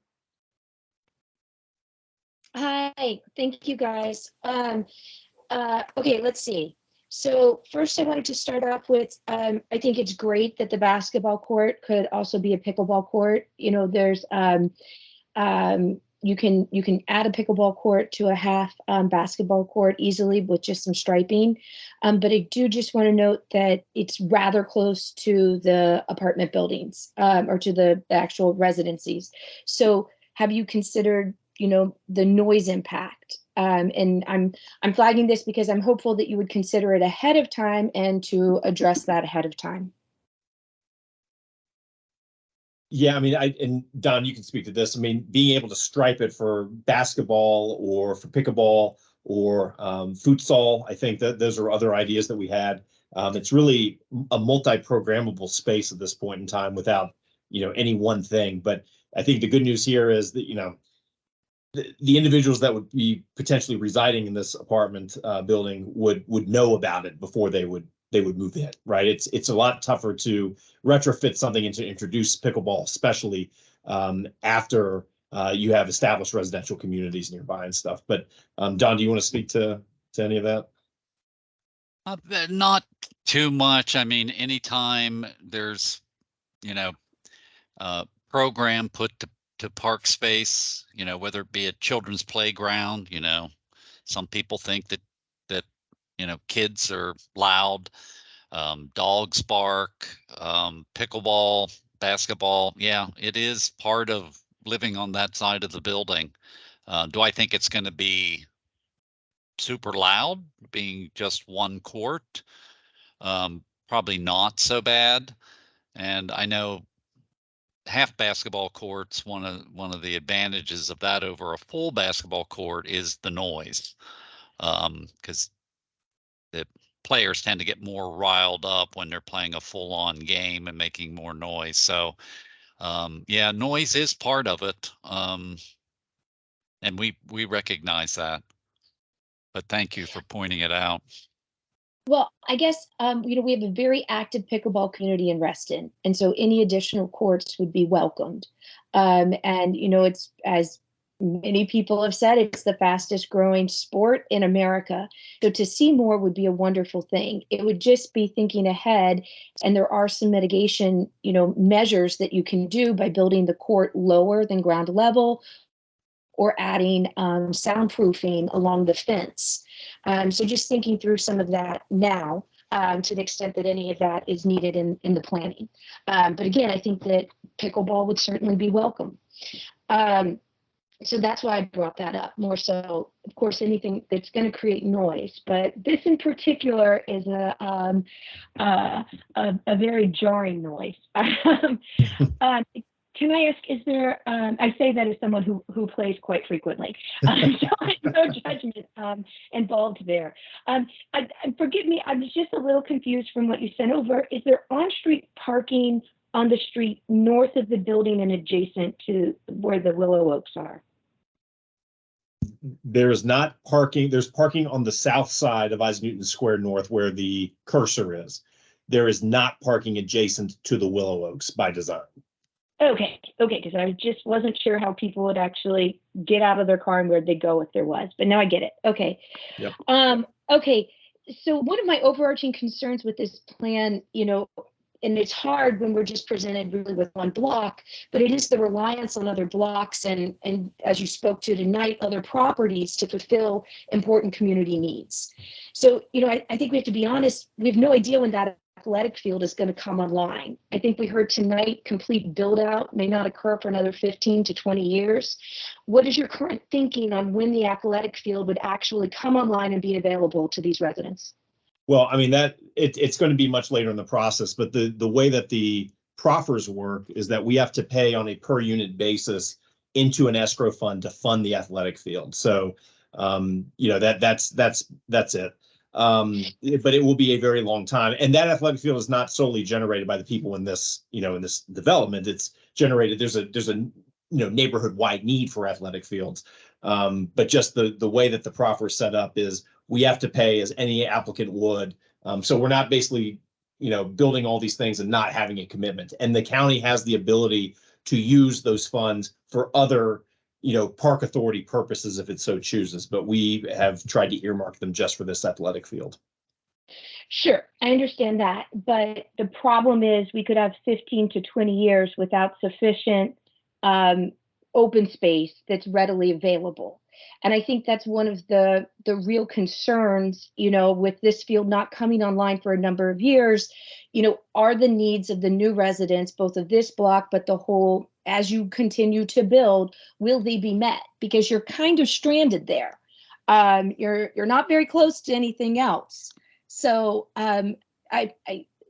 Hi, thank you guys. Okay, let's see. So first I wanted to start off with, I think it's great that the basketball court could also be a pickleball court. You know, there's, you can add a pickleball court to a half basketball court easily with just some striping. But I do just want to note that it's rather close to the apartment buildings or to the actual residencies. So have you considered, you know, the noise impact? And I'm flagging this because I'm hopeful that you would consider it ahead of time and to address that ahead of time. Yeah, I mean, and Don, you can speak to this. I mean, being able to stripe it for basketball or for pickleball or futsal, I think that those are other ideas that we had. It's really a multi-programmable space at this point in time without, you know, any one thing. But I think the good news here is that, you know, the individuals that would be potentially residing in this apartment building would know about it before they would move in, right? It's a lot tougher to retrofit something and to introduce pickleball, especially after you have established residential communities nearby and stuff. But Don, do you want to speak to any of that? Not too much. I mean, anytime there's, you know, program put to park space, you know, whether it be a children's playground, you know, some people think that you know, kids are loud, dogs bark, pickleball, basketball. Yeah, it is part of living on that side of the building. Do I think it's going to be super loud being just one court? Probably not so bad. And I know half basketball courts, one of the advantages of that over a full basketball court is the noise, because the players tend to get more riled up when they're playing a full-on game and making more noise. So yeah, noise is part of it, and we recognize that. But thank you for pointing it out. Well, I guess, you know, we have a very active pickleball community in Reston, and so any additional courts would be welcomed. And, you know, it's, as many people have said, it's the fastest growing sport in America. So to see more would be a wonderful thing. It would just be thinking ahead, and there are some mitigation, you know, measures that you can do by building the court lower than ground level or adding soundproofing along the fence. So just thinking through some of that now, to the extent that any of that is needed in the planning. But again, I think that pickleball would certainly be welcome. So that's why I brought that up more so, of course, anything that's going to create noise. But this in particular is a very jarring noise. Can I ask, is there, I say that as someone who plays quite frequently, so no judgment involved there. Forgive me, I was just a little confused from what you sent over. Is there on-street parking on the street north of the building and adjacent to where the Willow Oaks are? There is not parking. There's parking on the south side of Isaac Newton Square North where the cursor is. There is not parking adjacent to the Willow Oaks by design. Okay, because I just wasn't sure how people would actually get out of their car and where they go if there was, but now I get it. Okay. Yep. Okay. So one of my overarching concerns with this plan, you know, and it's hard when we're just presented really with one block, but it is the reliance on other blocks and as you spoke to tonight, other properties to fulfill important community needs. So, you know, I think we have to be honest, we have no idea when that athletic field is going to come online. I think we heard tonight complete build out may not occur for another 15 to 20 years. What is your current thinking on when the athletic field would actually come online and be available to these residents? Well, I mean, it's going to be much later in the process, but the way that the proffers work is that we have to pay on a per unit basis into an escrow fund to fund the athletic field. So, you know, that's it. But it will be a very long time. And that athletic field is not solely generated by the people in this, you know, in this development. It's generated, there's a you know, neighborhood wide need for athletic fields. But just the way that the proffer is set up is we have to pay as any applicant would. So we're not basically, you know, building all these things and not having a commitment. And the county has the ability to use those funds for other, Park Authority purposes if it so chooses, but we have tried to earmark them just for this athletic field. Sure, I understand that, but the problem is we could have 15 to 20 years without sufficient open space that's readily available. And I think that's one of the real concerns, with this field not coming online for a number of years, are the needs of the new residents, both of this block, but the whole, as you continue to build, will they be met? Because you're kind of stranded there. You're not very close to anything else. So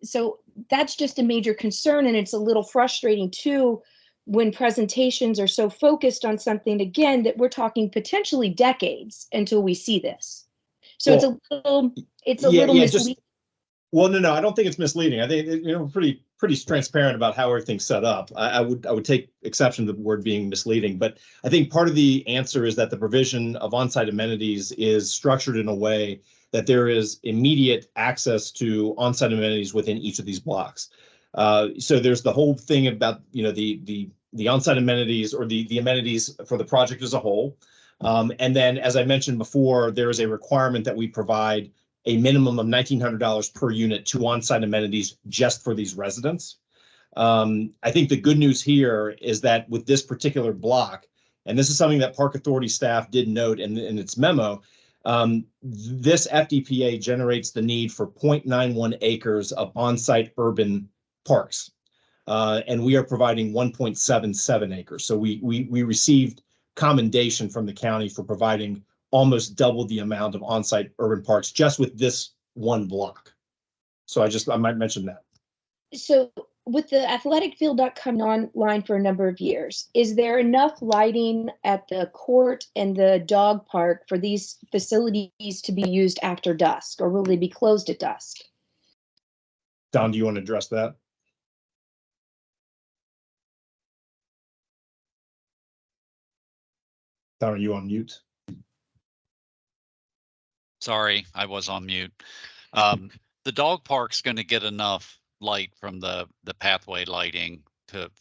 so that's just a major concern, and it's a little frustrating too when presentations are so focused on something, again, that we're talking potentially decades until we see this. So it's a little misleading. Well, no, I don't think it's misleading. I think we're pretty transparent about how everything's set up. I would take exception to the word being misleading, but I think part of the answer is that the provision of on-site amenities is structured in a way that there is immediate access to on-site amenities within each of these blocks. So there's the whole thing about the on-site amenities or the amenities for the project as a whole. And then, as I mentioned before, there is a requirement that we provide a minimum of $1,900 per unit to on-site amenities just for these residents. I think the good news here is that with this particular block, and this is something that Park Authority staff did note in its memo, this FDPA generates the need for 0.91 acres of on-site urban parks. And we are providing 1.77 acres. So we received commendation from the county for providing almost double the amount of on-site urban parks just with this one block. So I might mention that. So with the athletic field not coming online for a number of years, is there enough lighting at the court and the dog park for these facilities to be used after dusk, or will they be closed at dusk? Don, do you want to address that? Don, are you on mute? Sorry, I was on mute. The dog park's going to get enough light from the pathway lighting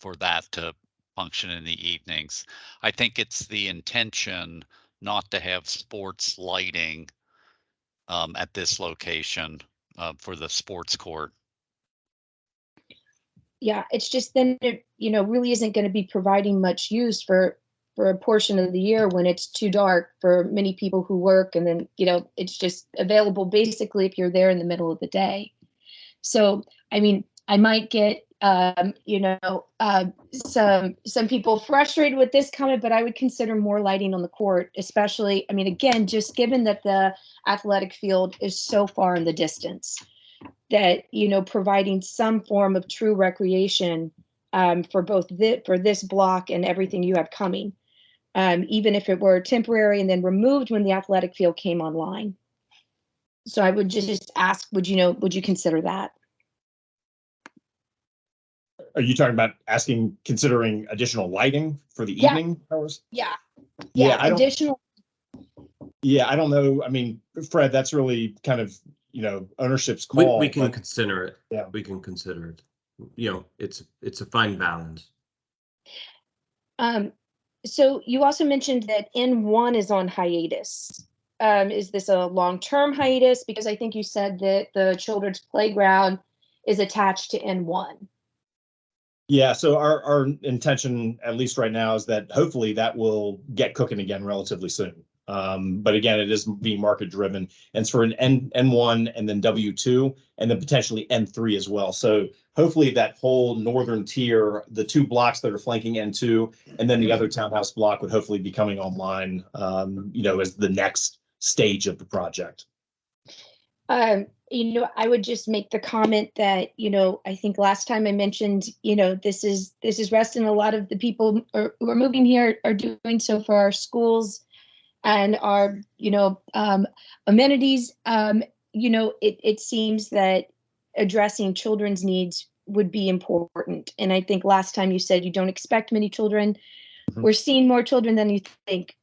for that to function in the evenings. I think it's the intention not to have sports lighting at this location for the sports court. Yeah, it's just then it really isn't going to be providing much use for a portion of the year when it's too dark for many people who work, and then it's just available basically if you're there in the middle of the day. So I mean, I might get some people frustrated with this comment, but I would consider more lighting on the court, especially, I mean, again, just given that the athletic field is so far in the distance, that providing some form of true recreation for both for this block and everything you have coming. Even if it were temporary and then removed when the athletic field came online. So I would just ask, would you consider that? Are you talking about considering additional lighting for the evening hours? Yeah. Additional. Yeah, I don't know. I mean, Fred, that's really kind of, ownership's call. We can consider it. Yeah, we can consider it. It's a fine balance. So you also mentioned that N1 is on hiatus. Is this a long-term hiatus? Because I think you said that the children's playground is attached to N1. Yeah, so our intention, at least right now, is that hopefully that will get cooking again relatively soon. But again, it is being market driven, and it's for an N1 and then W2 and then potentially N3 as well. So hopefully that whole northern tier, the two blocks that are flanking N2 and then the other townhouse block would hopefully be coming online, as the next stage of the project. I would just make the comment that, I think last time I mentioned, this is Reston. A lot of the people who are moving here are doing so for our schools and our, amenities. It seems that addressing children's needs would be important. And I think last time you said you don't expect many children. Mm-hmm. We're seeing more children than you think.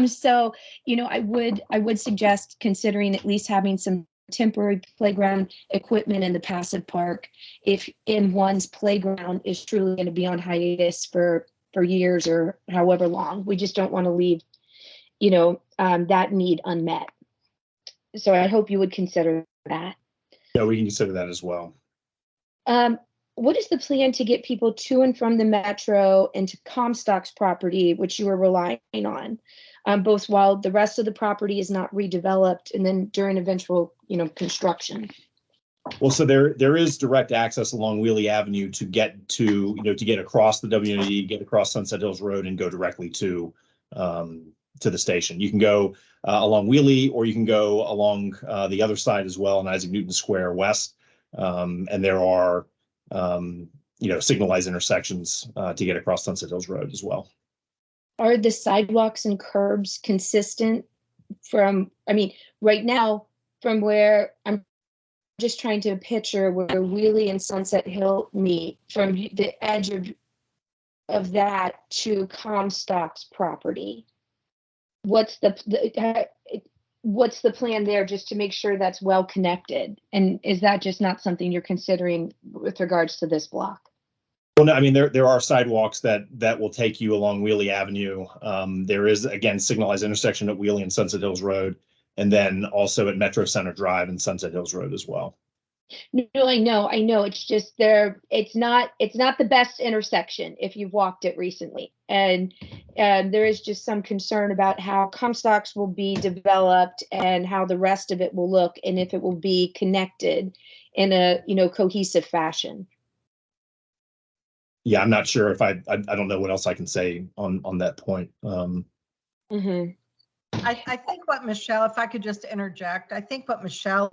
So, I would suggest considering at least having some temporary playground equipment in the passive park if N1's playground is truly going to be on hiatus for for years or however long. We just don't want to leave, that need unmet. So I hope you would consider that. Yeah, we can consider that as well. What is the plan to get people to and from the metro and to Comstock's property, which you are relying on, both while the rest of the property is not redeveloped and then during eventual, construction? Well, so there is direct access along Wheelie Avenue to get across the WND, get across Sunset Hills Road, and go directly to the station. You can go along Wheelie, or you can go along the other side as well in Isaac Newton Square West. And there are signalized intersections to get across Sunset Hills Road as well. Are the sidewalks and curbs consistent right now from where I'm just trying to picture where Wheelie and Sunset Hill meet, from the edge of that to Comstock's property? What's the plan there, just to make sure that's well connected? And is that just not something you're considering with regards to this block? Well, no, I mean, there are sidewalks that will take you along Wheelie Avenue. There is, again, signalized intersection at Wheelie and Sunset Hills Road, and then also at Metro Center Drive and Sunset Hills Road as well. No, I know. It's just it's not the best intersection if you've walked it recently. And there is just some concern about how Comstocks will be developed and how the rest of it will look, and if it will be connected in a, cohesive fashion. Yeah, I'm not sure if I don't know what else I can say on that point. I think what Michelle, if I could just interject, I think what Michelle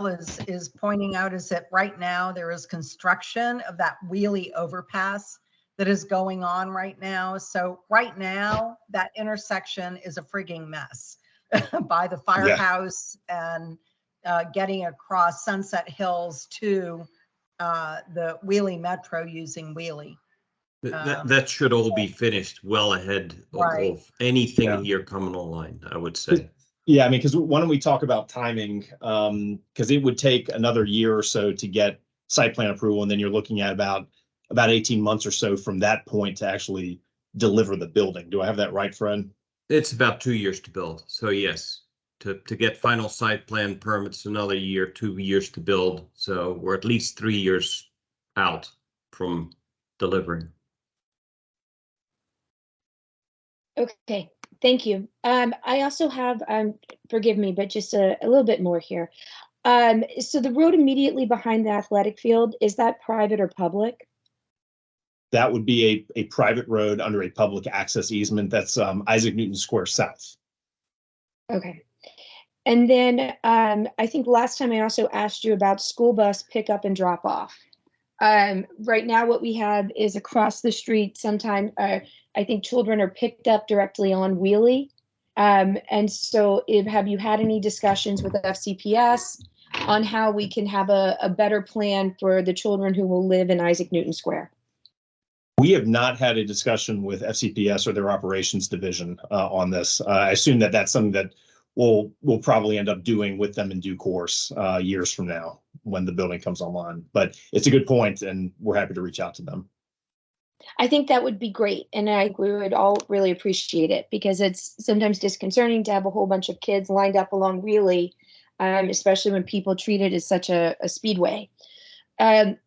is pointing out is that right now there is construction of that Wheelie overpass that is going on right now. So right now that intersection is a frigging mess by the firehouse and getting across Sunset Hills to the Wheelie Metro using Wheelie. That should all be finished well ahead of anything here coming online, I would say. Yeah, I mean, because why don't we talk about timing? Because it would take another year or so to get site plan approval, and then you're looking at about 18 months or so from that point to actually deliver the building. Do I have that right, Fred? It's about 2 years to build. So yes, to get final site plan permits, another year, 2 years to build. So we're at least 3 years out from delivering. Okay, thank you. I also have, forgive me, but just a little bit more here. So the road immediately behind the athletic field, is that private or public? That would be a private road under a public access easement. That's Isaac Newton Square South. Okay. And then I think last time I also asked you about school bus pickup and drop off. Right now what we have is across the street. Sometimes I think children are picked up directly on Wheelie. And so have you had any discussions with FCPS on how we can have a better plan for the children who will live in Isaac Newton Square? We have not had a discussion with FCPS or their operations division on this. I assume that that's something that we'll probably end up doing with them in due course years from now when the building comes online. But it's a good point, and we're happy to reach out to them. I think that would be great. And we would all really appreciate it, because it's sometimes disconcerting to have a whole bunch of kids lined up along Wheelie, especially when people treat it as such a speedway. Then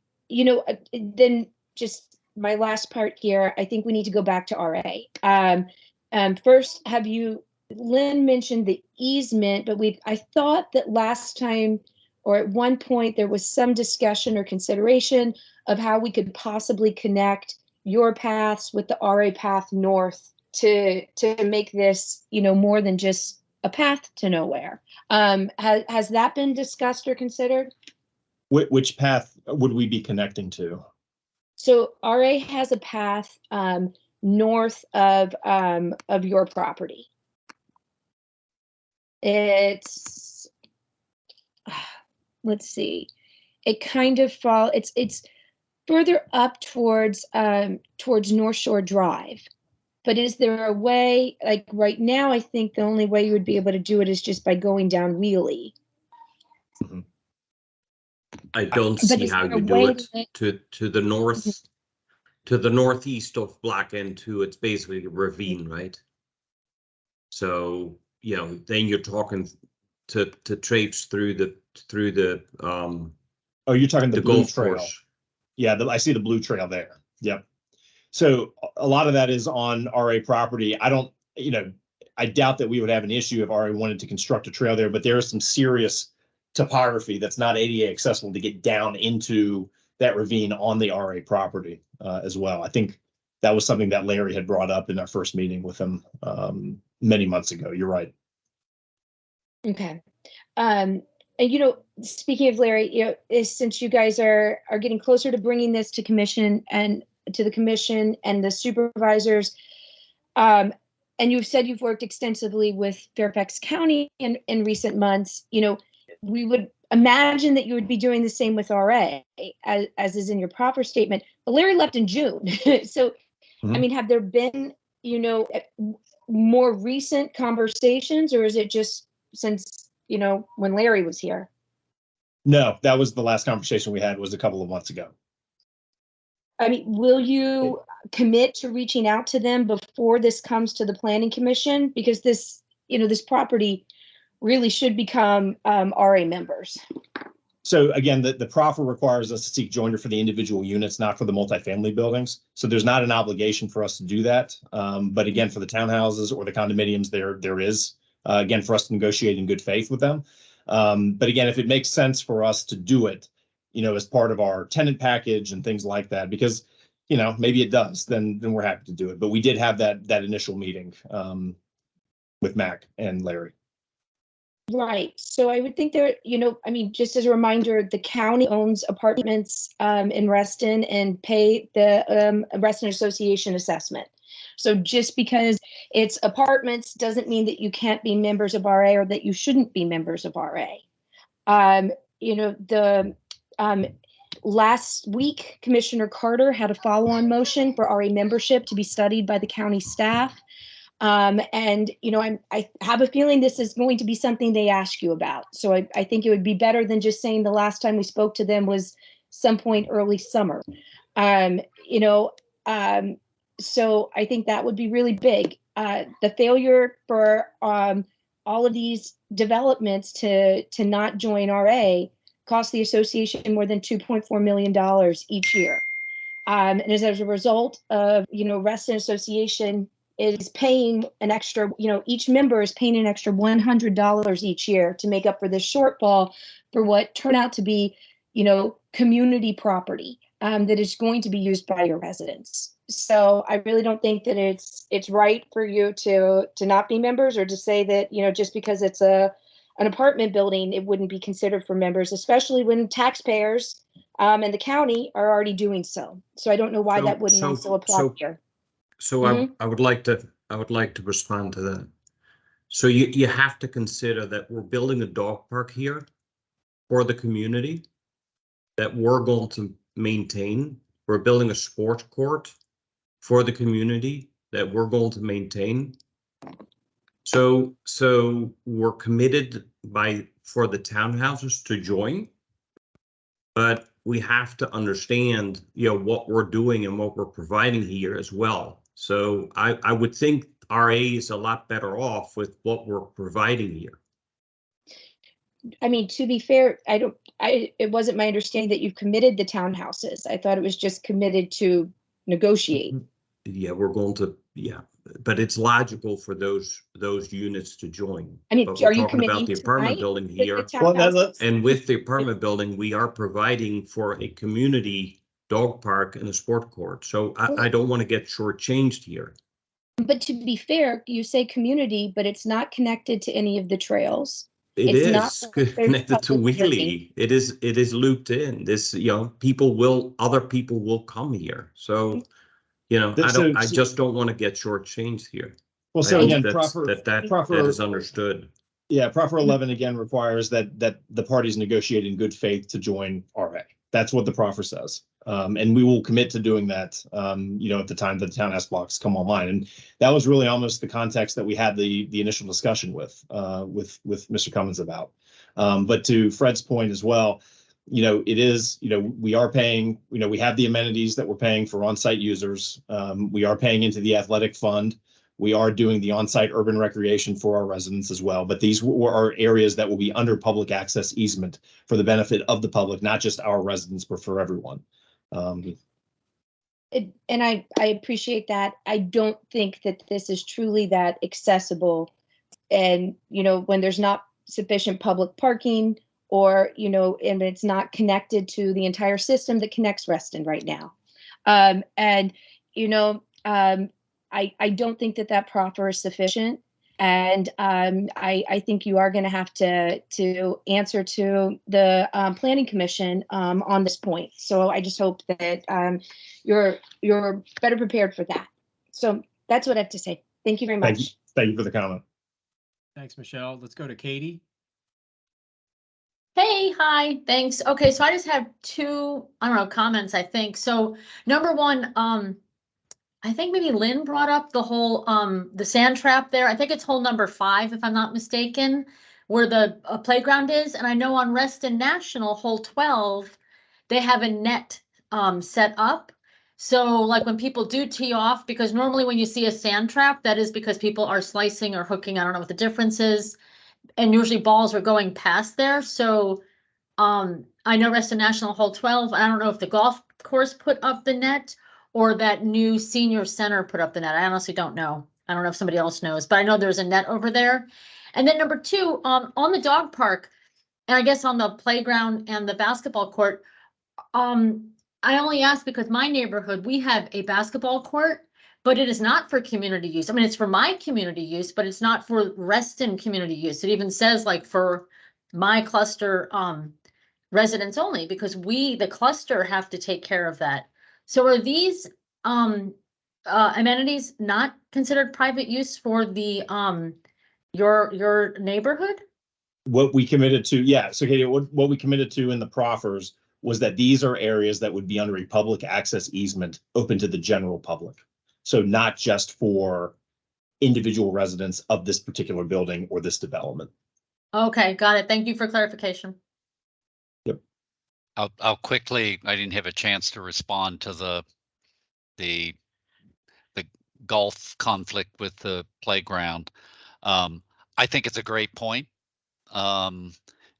just my last part here, I think we need to go back to RA. First, Lynn mentioned the easement, but I thought that last time or at one point there was some discussion or consideration of how we could possibly connect your paths with the RA path north to make this, more than just a path to nowhere. Has that been discussed or considered? Which path would we be connecting to? So RA has a path north of your property. It's, let's see, it kind of it's further up towards North Shore Drive. But is there a way, like right now, I think the only way you would be able to do it is just by going down Wheelie. I don't see how you do it to the north. to the northeast of Black N2, it's basically a ravine, right? So, you know, then you're talking to traipse through the Oh, you're talking the blue golf trail. course. Yeah, I see the blue trail there. Yep. So a lot of that is on RA property. I don't, you know, I doubt that we would have an issue if RA wanted to construct a trail there, but there is some serious topography that's not ADA accessible to get down into that ravine on the RA property as well. I think that was something that Larry had brought up in our first meeting with him many months ago. You're right. Okay. And speaking of Larry, since you guys are getting closer to bringing this to commission and to the commission and the supervisors, and you've said you've worked extensively with Fairfax County in recent months, we would imagine that you would be doing the same with RA, as is in your proffer statement. But Larry left in June. So, I mean, have there been, more recent conversations, or is it just since, when Larry was here? No, that was the last conversation we had was a couple of months ago. I mean, will you commit to reaching out to them before this comes to the planning commission? Because this, this property really should become RA members. So again, the proffer requires us to seek joinder for the individual units, not for the multifamily buildings. So there's not an obligation for us to do that. But again, for the townhouses or the condominiums, there is, again, for us to negotiate in good faith with them. But again, if it makes sense for us to do it, as part of our tenant package and things like that, because, maybe it does, then we're happy to do it. But we did have that initial meeting with Mac and Larry. Right. So I would think there, just as a reminder, the county owns apartments in Reston and pay the Reston Association assessment. So just because it's apartments doesn't mean that you can't be members of RA or that you shouldn't be members of RA. Last week, Commissioner Carter had a follow-on motion for RA membership to be studied by the county staff. I have a feeling this is going to be something they ask you about. So I think it would be better than just saying the last time we spoke to them was some point early summer. So I think that would be really big. The failure for all of these developments to not join RA cost the association more than $2.4 million each year. And as a result of, Reston Association is paying an extra, each member is paying an extra $100 each year to make up for this shortfall for what turned out to be, community property that is going to be used by your residents. So I really don't think that it's right for you to not be members or to say that, just because it's an apartment building, it wouldn't be considered for members, especially when taxpayers and the county are already doing so. So I don't know why that wouldn't also apply here. So I would like to respond to that. So you have to consider that we're building a dog park here for the community that we're going to maintain. We're building a sports court for the community that we're going to maintain. So we're committed for the townhouses to join, but we have to understand, what we're doing and what we're providing here as well. So I would think RA is a lot better off with what we're providing here. I mean, to be fair, it wasn't my understanding that you've committed the townhouses. I thought it was just committed to negotiate. Yeah, but it's logical for those units to join. I mean, but are we're you talking about the apartment building here? And with the apartment building, we are providing for a community dog park and a sport court. So I don't want to get shortchanged here. But to be fair, you say community, but it's not connected to any of the trails. It's not connected to Wheelie. It is looped in. This, other people will come here. So, I just don't want to get shortchanged here. Well, so again, that is understood. Yeah, Proffer 11 again requires that the parties negotiate in good faith to join RA. That's what the proffer says. And we will commit to doing that, at the time that the townhouse blocks come online. And that was really almost the context that we had the initial discussion with Mr. Cummins about. But to Fred's point as well, it is, we are paying, we have the amenities that we're paying for on-site users. We are paying into the athletic fund. We are doing the on-site urban recreation for our residents as well. But these are areas that will be under public access easement for the benefit of the public, not just our residents, but for everyone. And I appreciate that. I don't think that this is truly that accessible. And, when there's not sufficient public parking or, and it's not connected to the entire system that connects Reston right now. I don't think that proffer is sufficient. And I think you are going to have to answer to the Planning Commission on this point. So I just hope that you're better prepared for that. So that's what I have to say. Thank you very much. Thank you for the comment. Thanks, Michelle. Let's go to Katie. Hey, hi, thanks. Okay, so I just have two, I don't know, comments, I think. So number one, I think maybe Lynn brought up the whole, the sand trap there. I think it's hole number 5, if I'm not mistaken, where the playground is. And I know on Reston National, hole 12, they have a net set up. So like when people do tee off, because normally when you see a sand trap, that is because people are slicing or hooking. I don't know what the difference is. And usually balls are going past there. So I know Reston National hole 12. I don't know if the golf course put up the net or that new senior center put up the net. I honestly don't know. I don't know if somebody else knows, but I know there's a net over there. And then number 2, on the dog park, and I guess on the playground and the basketball court, I only ask because my neighborhood, we have a basketball court, but it is not for community use. I mean, it's for my community use, but it's not for Reston community use. It even says like for my cluster residents only, because we, the cluster, have to take care of that. So are these amenities not considered private use for the your neighborhood? What we committed to, yeah. So Katie, what we committed to in the proffers was that these are areas that would be under a public access easement open to the general public. So not just for individual residents of this particular building or this development. Okay, got it. Thank you for clarification. Yep. I'll quickly, I didn't have a chance to respond to the golf conflict with the playground. I think it's a great point. And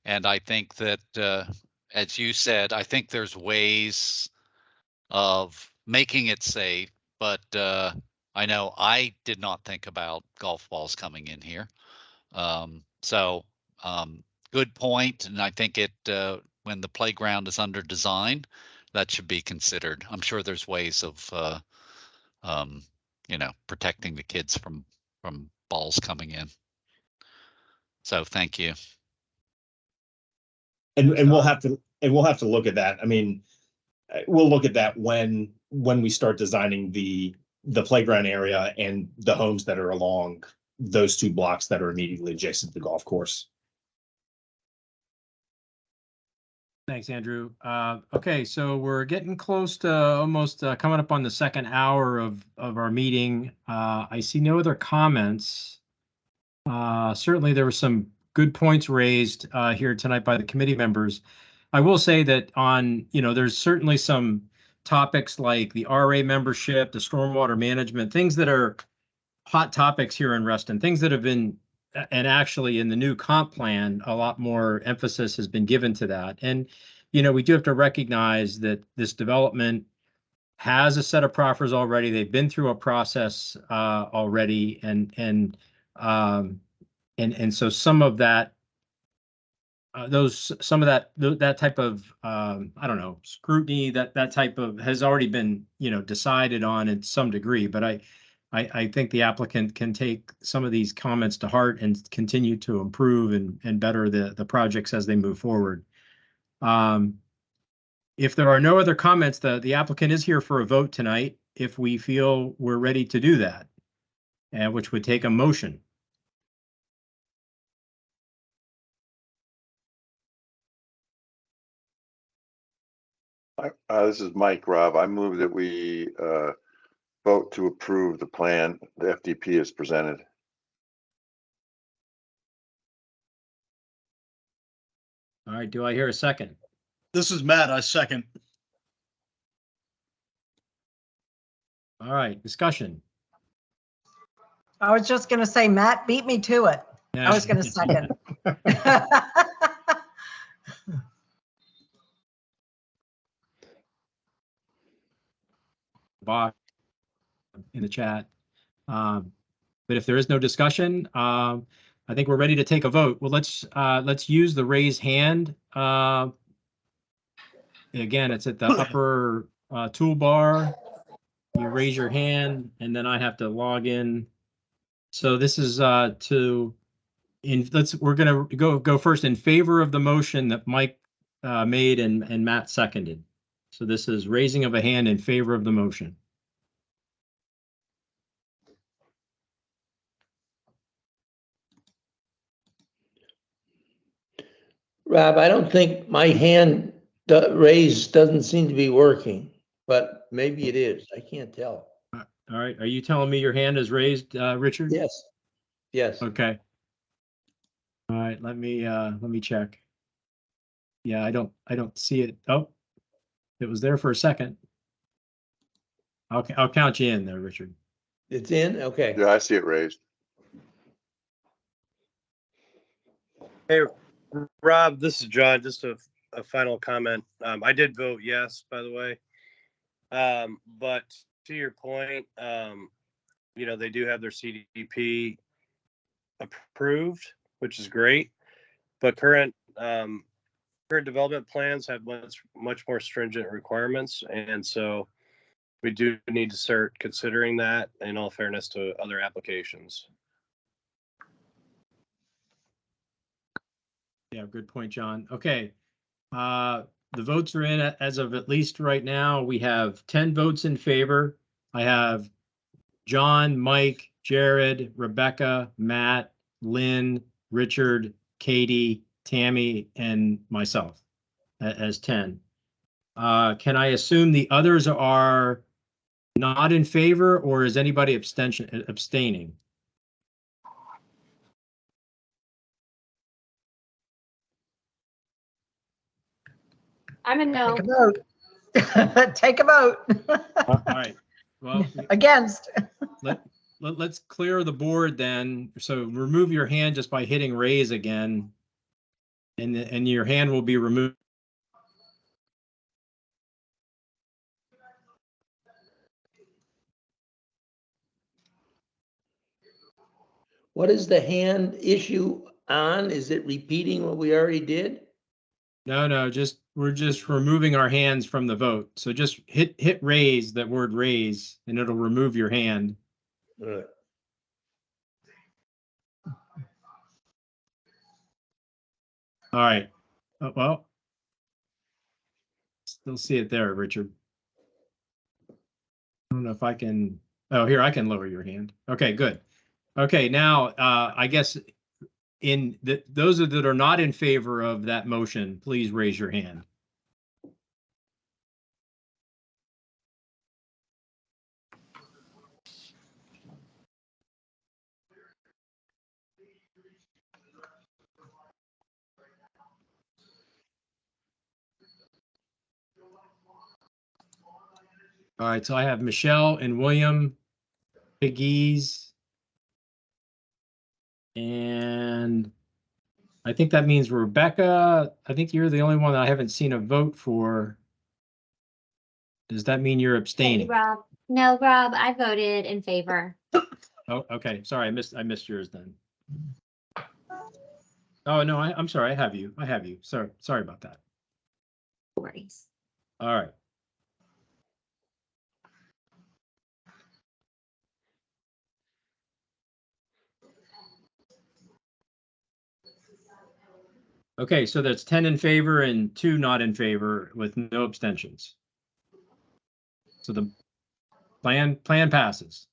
I think that, as you said, I think there's ways of making it safe, but I know I did not think about golf balls coming in here. Good point. And I think when the playground is under design, that should be considered. I'm sure there's ways of, protecting the kids from balls coming in. So thank you. And we'll have to look at that. I mean, we'll look at that when we start designing the playground area and the homes that are along those 2 blocks that are immediately adjacent to the golf course. Thanks, Andrew. Okay, so we're getting close to almost coming up on the second hour of our meeting. I see no other comments. Certainly there were some good points raised here tonight by the committee members. I will say that there's certainly some topics like the RA membership, the stormwater management, things that are hot topics here in Reston, things that have been, and actually in the new comp plan, a lot more emphasis has been given to that. And, we do have to recognize that this development has a set of proffers already. They've been through a process already, and so some of that, that type of I don't know, scrutiny, that type of has already been decided on in some degree. But I think the applicant can take some of these comments to heart and continue to improve and better the projects as they move forward. If there are no other comments, the applicant is here for a vote tonight if we feel we're ready to do that, which would take a motion. This is Mike Robb. I move that we vote to approve the plan the FDP has presented. All right, do I hear a second? This is Matt. I second. All right, discussion. I was just gonna say, Matt beat me to it. I was gonna second. Box in the chat. But if there is no discussion, I think we're ready to take a vote. Well, let's use the raise hand. Again, it's at the upper toolbar. You raise your hand, and then I have to log in. So this is we're gonna go first in favor of the motion that Mike made and Matt seconded. So this is raising of a hand in favor of the motion. Rob, I don't think my hand raised doesn't seem to be working, but maybe it is. I can't tell. All right, are you telling me your hand is raised, Richard? Yes. Yes. Okay. All right, let me check. Yeah, I don't see it. Oh, it was there for a second. I'll count you in there, Richard. It's in? Okay. Yeah, I see it raised. Hey, Rob, this is John. Just a final comment. I did vote yes, by the way. But to your point, they do have their CDP approved, which is great. But current development plans have much more stringent requirements, and so we do need to start considering that in all fairness to other applications. Yeah, good point, John. Okay. The votes are in as of at least right now. We have 10 votes in favor. I have John, Mike, Jared, Rebecca, Matt, Lynn, Richard, Katie, Tammy, and myself as 10. Can I assume the others are not in favor, or is anybody abstaining? I'm a no. Take a vote. Take a vote. All right. Well, against. Let's clear the board then. So remove your hand just by hitting raise again, and your hand will be removed. What is the hand issue on? Is it repeating what we already did? No, we're just removing our hands from the vote. So just hit raise, that word raise, and it'll remove your hand. All right. All right. Well, still see it there, Richard. I don't know if I can. Oh, here, I can lower your hand. Okay, good. Okay, now I guess those that are not in favor of that motion, please raise your hand. All right, so I have Michelle and William, Piggies, and I think that means Rebecca. I think you're the only one that I haven't seen a vote for. Does that mean you're abstaining? Hey, Rob. No, Rob, I voted in favor. Oh, okay. Sorry, I missed yours then. Oh no, I'm sorry. I have you. Sorry about that. No worries. All right. Okay, so that's 10 in favor and 2 not in favor with no abstentions. So the plan passes.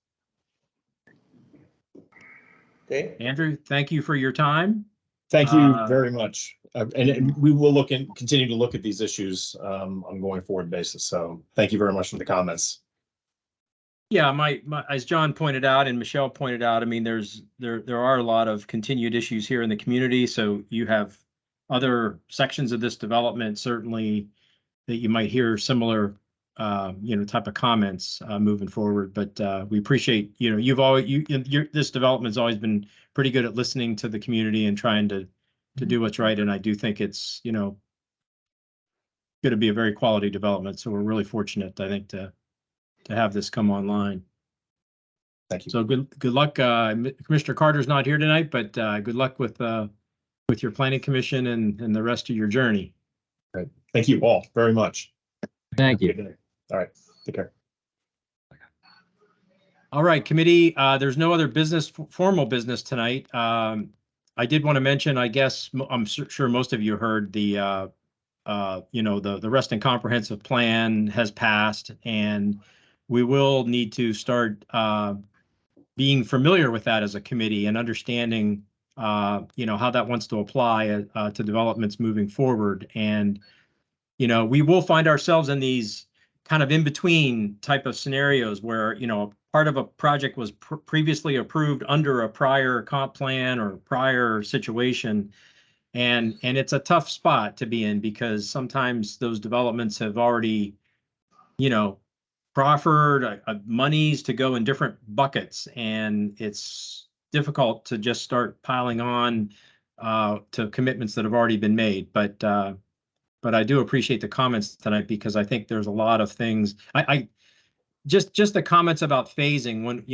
Okay. Andrew, thank you for your time. Thank you very much. And we will continue to look at these issues on a going forward basis. So thank you very much for the comments. Yeah, as John pointed out and Michelle pointed out, I mean, there are a lot of continued issues here in the community. So you have other sections of this development, certainly that you might hear similar, type of comments moving forward. But we appreciate, you've always, this development's always been pretty good at listening to the community and trying to do what's right. And I do think it's, going to be a very quality development. So we're really fortunate, I think, to have this come online. Thank you. So good luck. Commissioner Carter's not here tonight, but good luck with your planning commission and the rest of your journey. Great. Thank you all very much. Thank you. All right. Take care. All right, committee, there's no other formal business tonight. I did want to mention, I guess, I'm sure most of you heard the Reston Comprehensive Plan has passed, and we will need to start being familiar with that as a committee and understanding, how that wants to apply to developments moving forward. And, we will find ourselves in these kind of in between type of scenarios where, part of a project was previously approved under a prior comp plan or prior situation. And it's a tough spot to be in because sometimes those developments have already, proffered monies to go in different buckets, and it's difficult to just start piling on to commitments that have already been made. But I do appreciate the comments tonight because I think there's a lot of things. I just the comments about phasing, when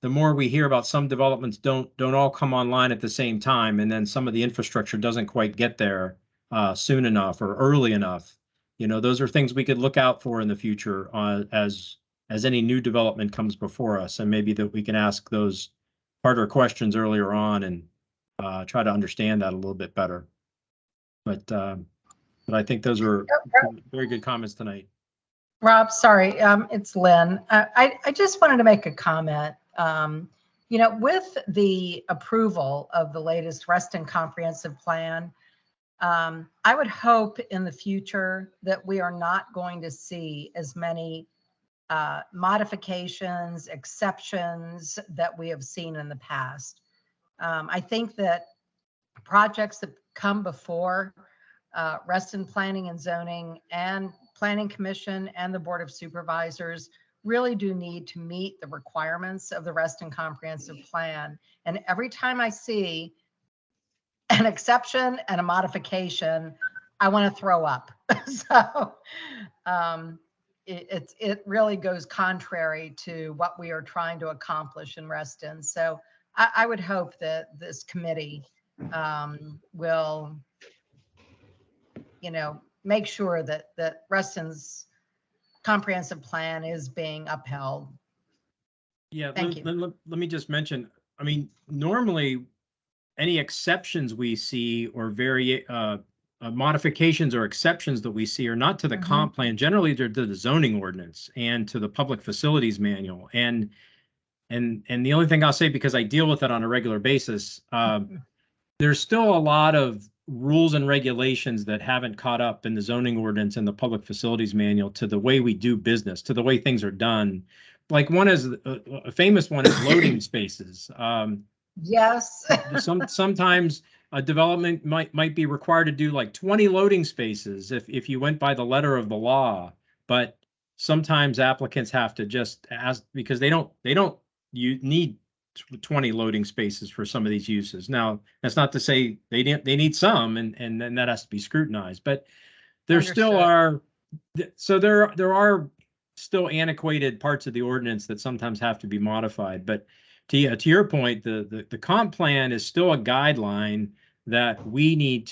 the more we hear about some developments don't all come online at the same time, and then some of the infrastructure doesn't quite get there soon enough or early enough. Those are things we could look out for in the future as any new development comes before us, and maybe that we can ask those harder questions earlier on and try to understand that a little bit better. But I think those are very good comments tonight. Rob, sorry, it's Lynn. I just wanted to make a comment. With the approval of the latest Reston Comprehensive Plan, I would hope in the future that we are not going to see as many modifications, exceptions that we have seen in the past. I think that projects that come before Reston Planning and Zoning and Planning Commission and the Board of Supervisors really do need to meet the requirements of the Reston Comprehensive Plan. And every time I see an exception and a modification, I want to throw up. So it really goes contrary to what we are trying to accomplish in Reston. So I would hope that this committee will, make sure that Reston's comprehensive plan is being upheld. Yeah, Thank you. Let me just mention, I mean, normally any exceptions we see or modifications or exceptions that we see are not to the comp plan. Generally, they're to the zoning ordinance and to the public facilities manual. And the only thing I'll say, because I deal with it on a regular basis, there's still a lot of rules and regulations that haven't caught up in the zoning ordinance and the public facilities manual to the way we do business, to the way things are done. Like one is a famous one is loading spaces. Yes. Sometimes a development might be required to do like 20 loading spaces if you went by the letter of the law, but sometimes applicants have to just ask because you need 20 loading spaces for some of these uses. Now, that's not to say they need some, and then that has to be scrutinized, but there still are. So there are still antiquated parts of the ordinance that sometimes have to be modified. But to your point, the comp plan is still a guideline that we need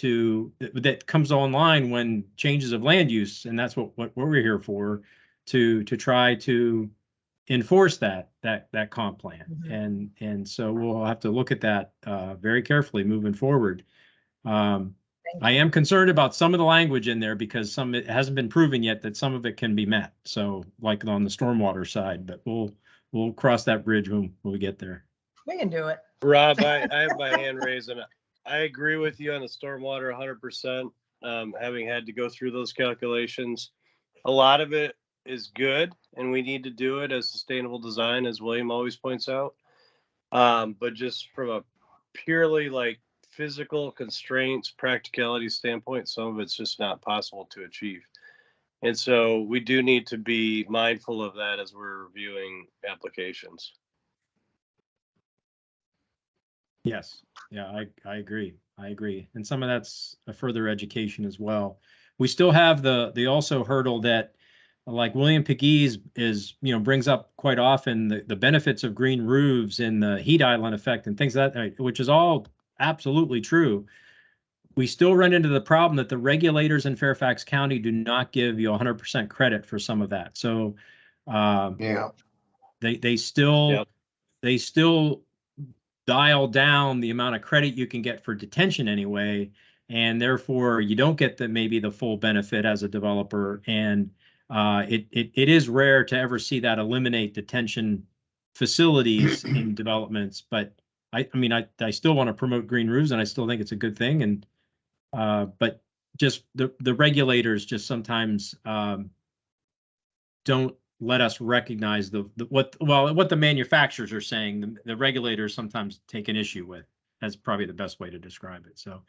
that comes online when changes of land use, and that's what we're here for, to try to enforce that comp plan. And so we'll have to look at that very carefully moving forward. I am concerned about some of the language in there because it hasn't been proven yet that some of it can be met. So like on the stormwater side, but we'll cross that bridge when we get there. We can do it. Rob, I have my hand raised, and I agree with you on the stormwater 100%. Having had to go through those calculations, a lot of it is good, and we need to do it as sustainable design, as William always points out. But just from a purely like physical constraints, practicality standpoint, some of it's just not possible to achieve. And so we do need to be mindful of that as we're reviewing applications. Yes, yeah, I agree. I agree. And some of that's a further education as well. We still have the also hurdle that like William Pegues is, brings up quite often the benefits of green roofs and the heat island effect and things like that, which is all absolutely true. We still run into the problem that the regulators in Fairfax County do not give you 100% credit for some of that. So Yeah. they still Yep. they still dial down the amount of credit you can get for detention anyway, and therefore you don't get maybe the full benefit as a developer. And it is rare to ever see that eliminate detention facilities in developments. But I mean I still want to promote green roofs, and I still think it's a good thing. And but just the regulators just sometimes don't let us recognize what the manufacturers are saying. The regulators sometimes take an issue with. That's probably the best way to describe it. So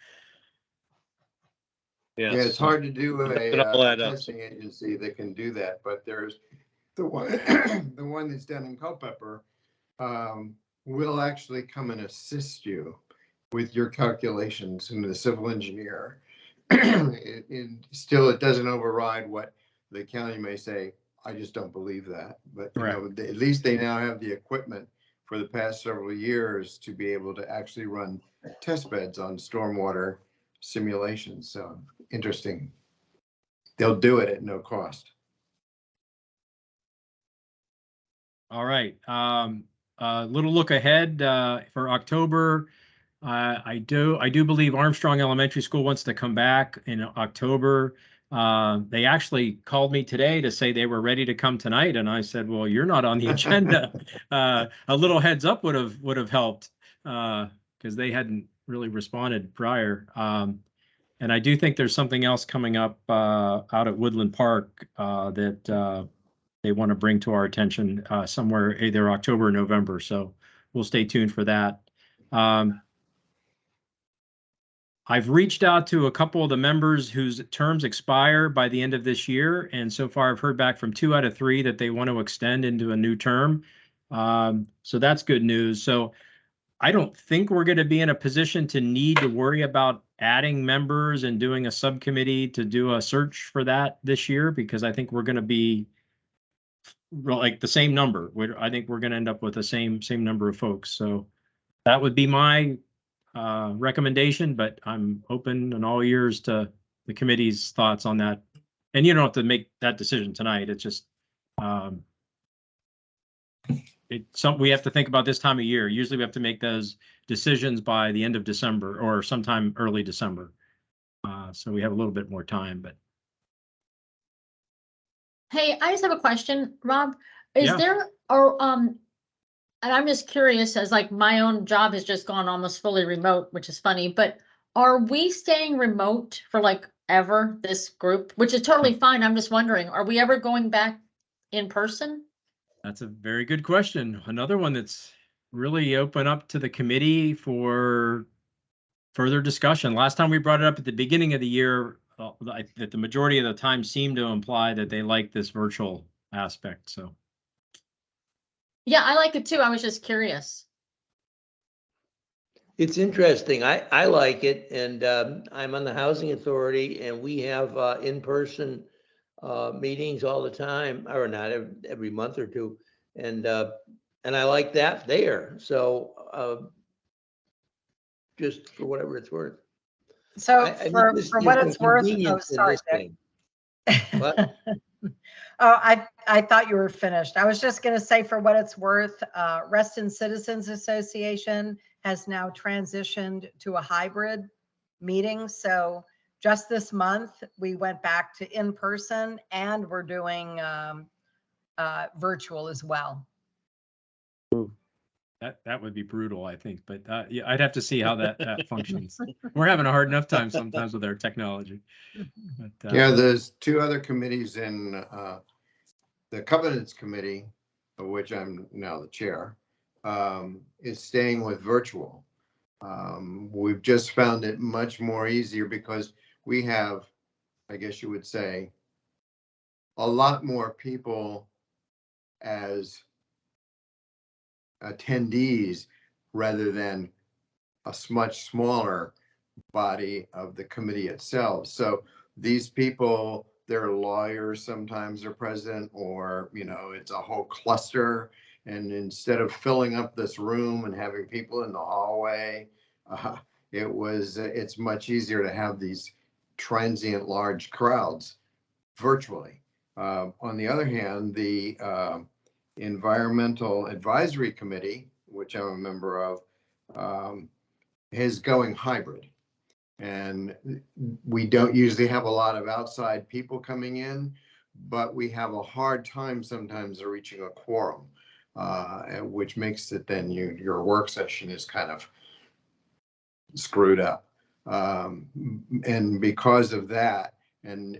Yeah, it's hard to do all a add up. testing agency that can do that, but there's the one, the one that's done in Culpeper will actually come and assist you with your calculations, and the civil engineer. It doesn't override what the county may say. I just don't believe that, but at least they now have the equipment for the past several years to be able to actually run test beds on stormwater simulations. So interesting. They'll do it at no cost. all right, little look ahead for October. I do believe Armstrong Elementary School wants to come back in October. They actually called me today to say they were ready to come tonight, and I said, "Well, you're not on the agenda." A little heads up would have helped because they hadn't really responded prior. And I do think there's something else coming up out at Woodland Park that they want to bring to our attention somewhere either October or November. So we'll stay tuned for that. I've reached out to a couple of the members whose terms expire by the end of this year, and so far I've heard back from 2 out of 3 that they want to extend into a new term. So that's good news. So I don't think we're going to be in a position to need to worry about adding members and doing a subcommittee to do a search for that this year, because I think we're going to be like the same number. I think we're going to end up with the same number of folks. So that would be my recommendation, but I'm open and all ears to the committee's thoughts on that. And you don't have to make that decision tonight. It's just it's something we have to think about this time of year. Usually we have to make those decisions by the end of December or sometime early December. So we have a little bit more time, but. Hey, I just have a question, Rob. Is Yeah. there, or, and I'm just curious, as like my own job has just gone almost fully remote, which is funny, but are we staying remote for like ever, this group, which is totally fine. I'm just wondering, are we ever going back in person? That's a very good question. Another one that's really open up to the committee for further discussion. Last time we brought it up at the beginning of the year, that the majority of the time seemed to imply that they like this virtual aspect. So Yeah, I like it too. I was just curious. It's interesting. I like it, and I'm on the Housing Authority, and we have in-person meetings all the time, or not every month or two, and I like that there. So just for whatever it's worth. So I for think what there's it's some worth, oh, convenience in sorry, this Dick. thing. What? Oh, I thought you were finished. I was just going to say, for what it's worth, Reston Citizens Association has now transitioned to a hybrid meeting. So just this month, we went back to in-person, and we're doing virtual as well. that would be brutal, I think. But yeah, I'd have to see how that functions. We're having a hard enough time sometimes with our technology. But, Yeah, there's 2 other committees in the Covenants Committee, of which I'm now the chair, is staying with virtual. We've just found it much more easier because we have, I guess you would say, a lot more people as attendees rather than a much smaller body of the committee itself. So these people, they're lawyers, sometimes are present, or, you know, it's a whole cluster. And instead of filling up this room and having people in the hallway, it's much easier to have these transient large crowds virtually. On the other hand, the Environmental Advisory Committee, which I'm a member of, is going hybrid. And we don't usually have a lot of outside people coming in, but we have a hard time sometimes reaching a quorum, which makes it then your work session is kind of screwed up. And because of that, and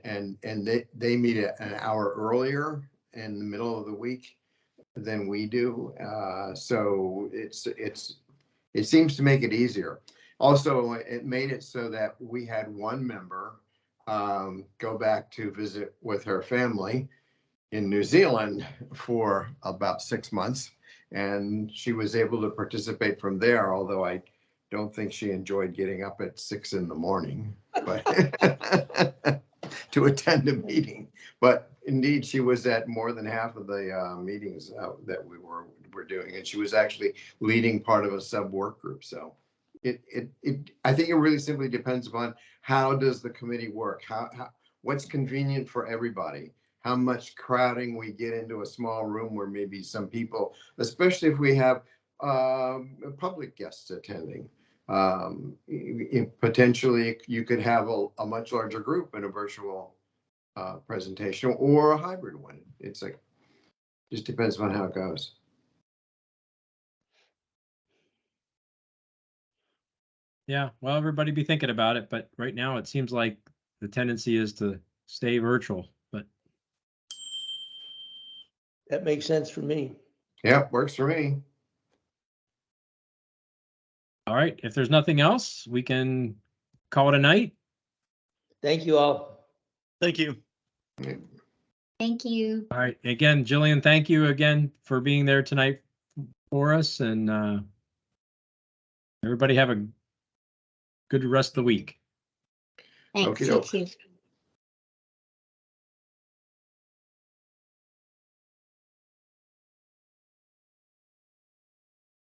they meet an hour earlier in the middle of the week than we do. So it seems to make it easier. Also, it made it so that we had one member go back to visit with her family in New Zealand for about 6 months. And she was able to participate from there, although I don't think she enjoyed getting up at 6 a.m, but to attend a meeting. But indeed, she was at more than half of the meetings that we were doing, and she was actually leading part of a sub work group. So I think it really simply depends upon how does the committee work, what's convenient for everybody, how much crowding we get into a small room where maybe some people, especially if we have public guests attending. Potentially you could have a much larger group in a virtual presentation or a hybrid one. It's like, just depends on how it goes. Yeah, well, everybody be thinking about it, but right now it seems like the tendency is to stay virtual, but. That makes sense for me. Yeah, works for me. All right, if there's nothing else, we can call it a night. Thank you all. Thank you. Thank you. All right, again, Jillian, thank you again for being there tonight for us, and everybody have a good rest of the week. Thanks, Okey you doke. too.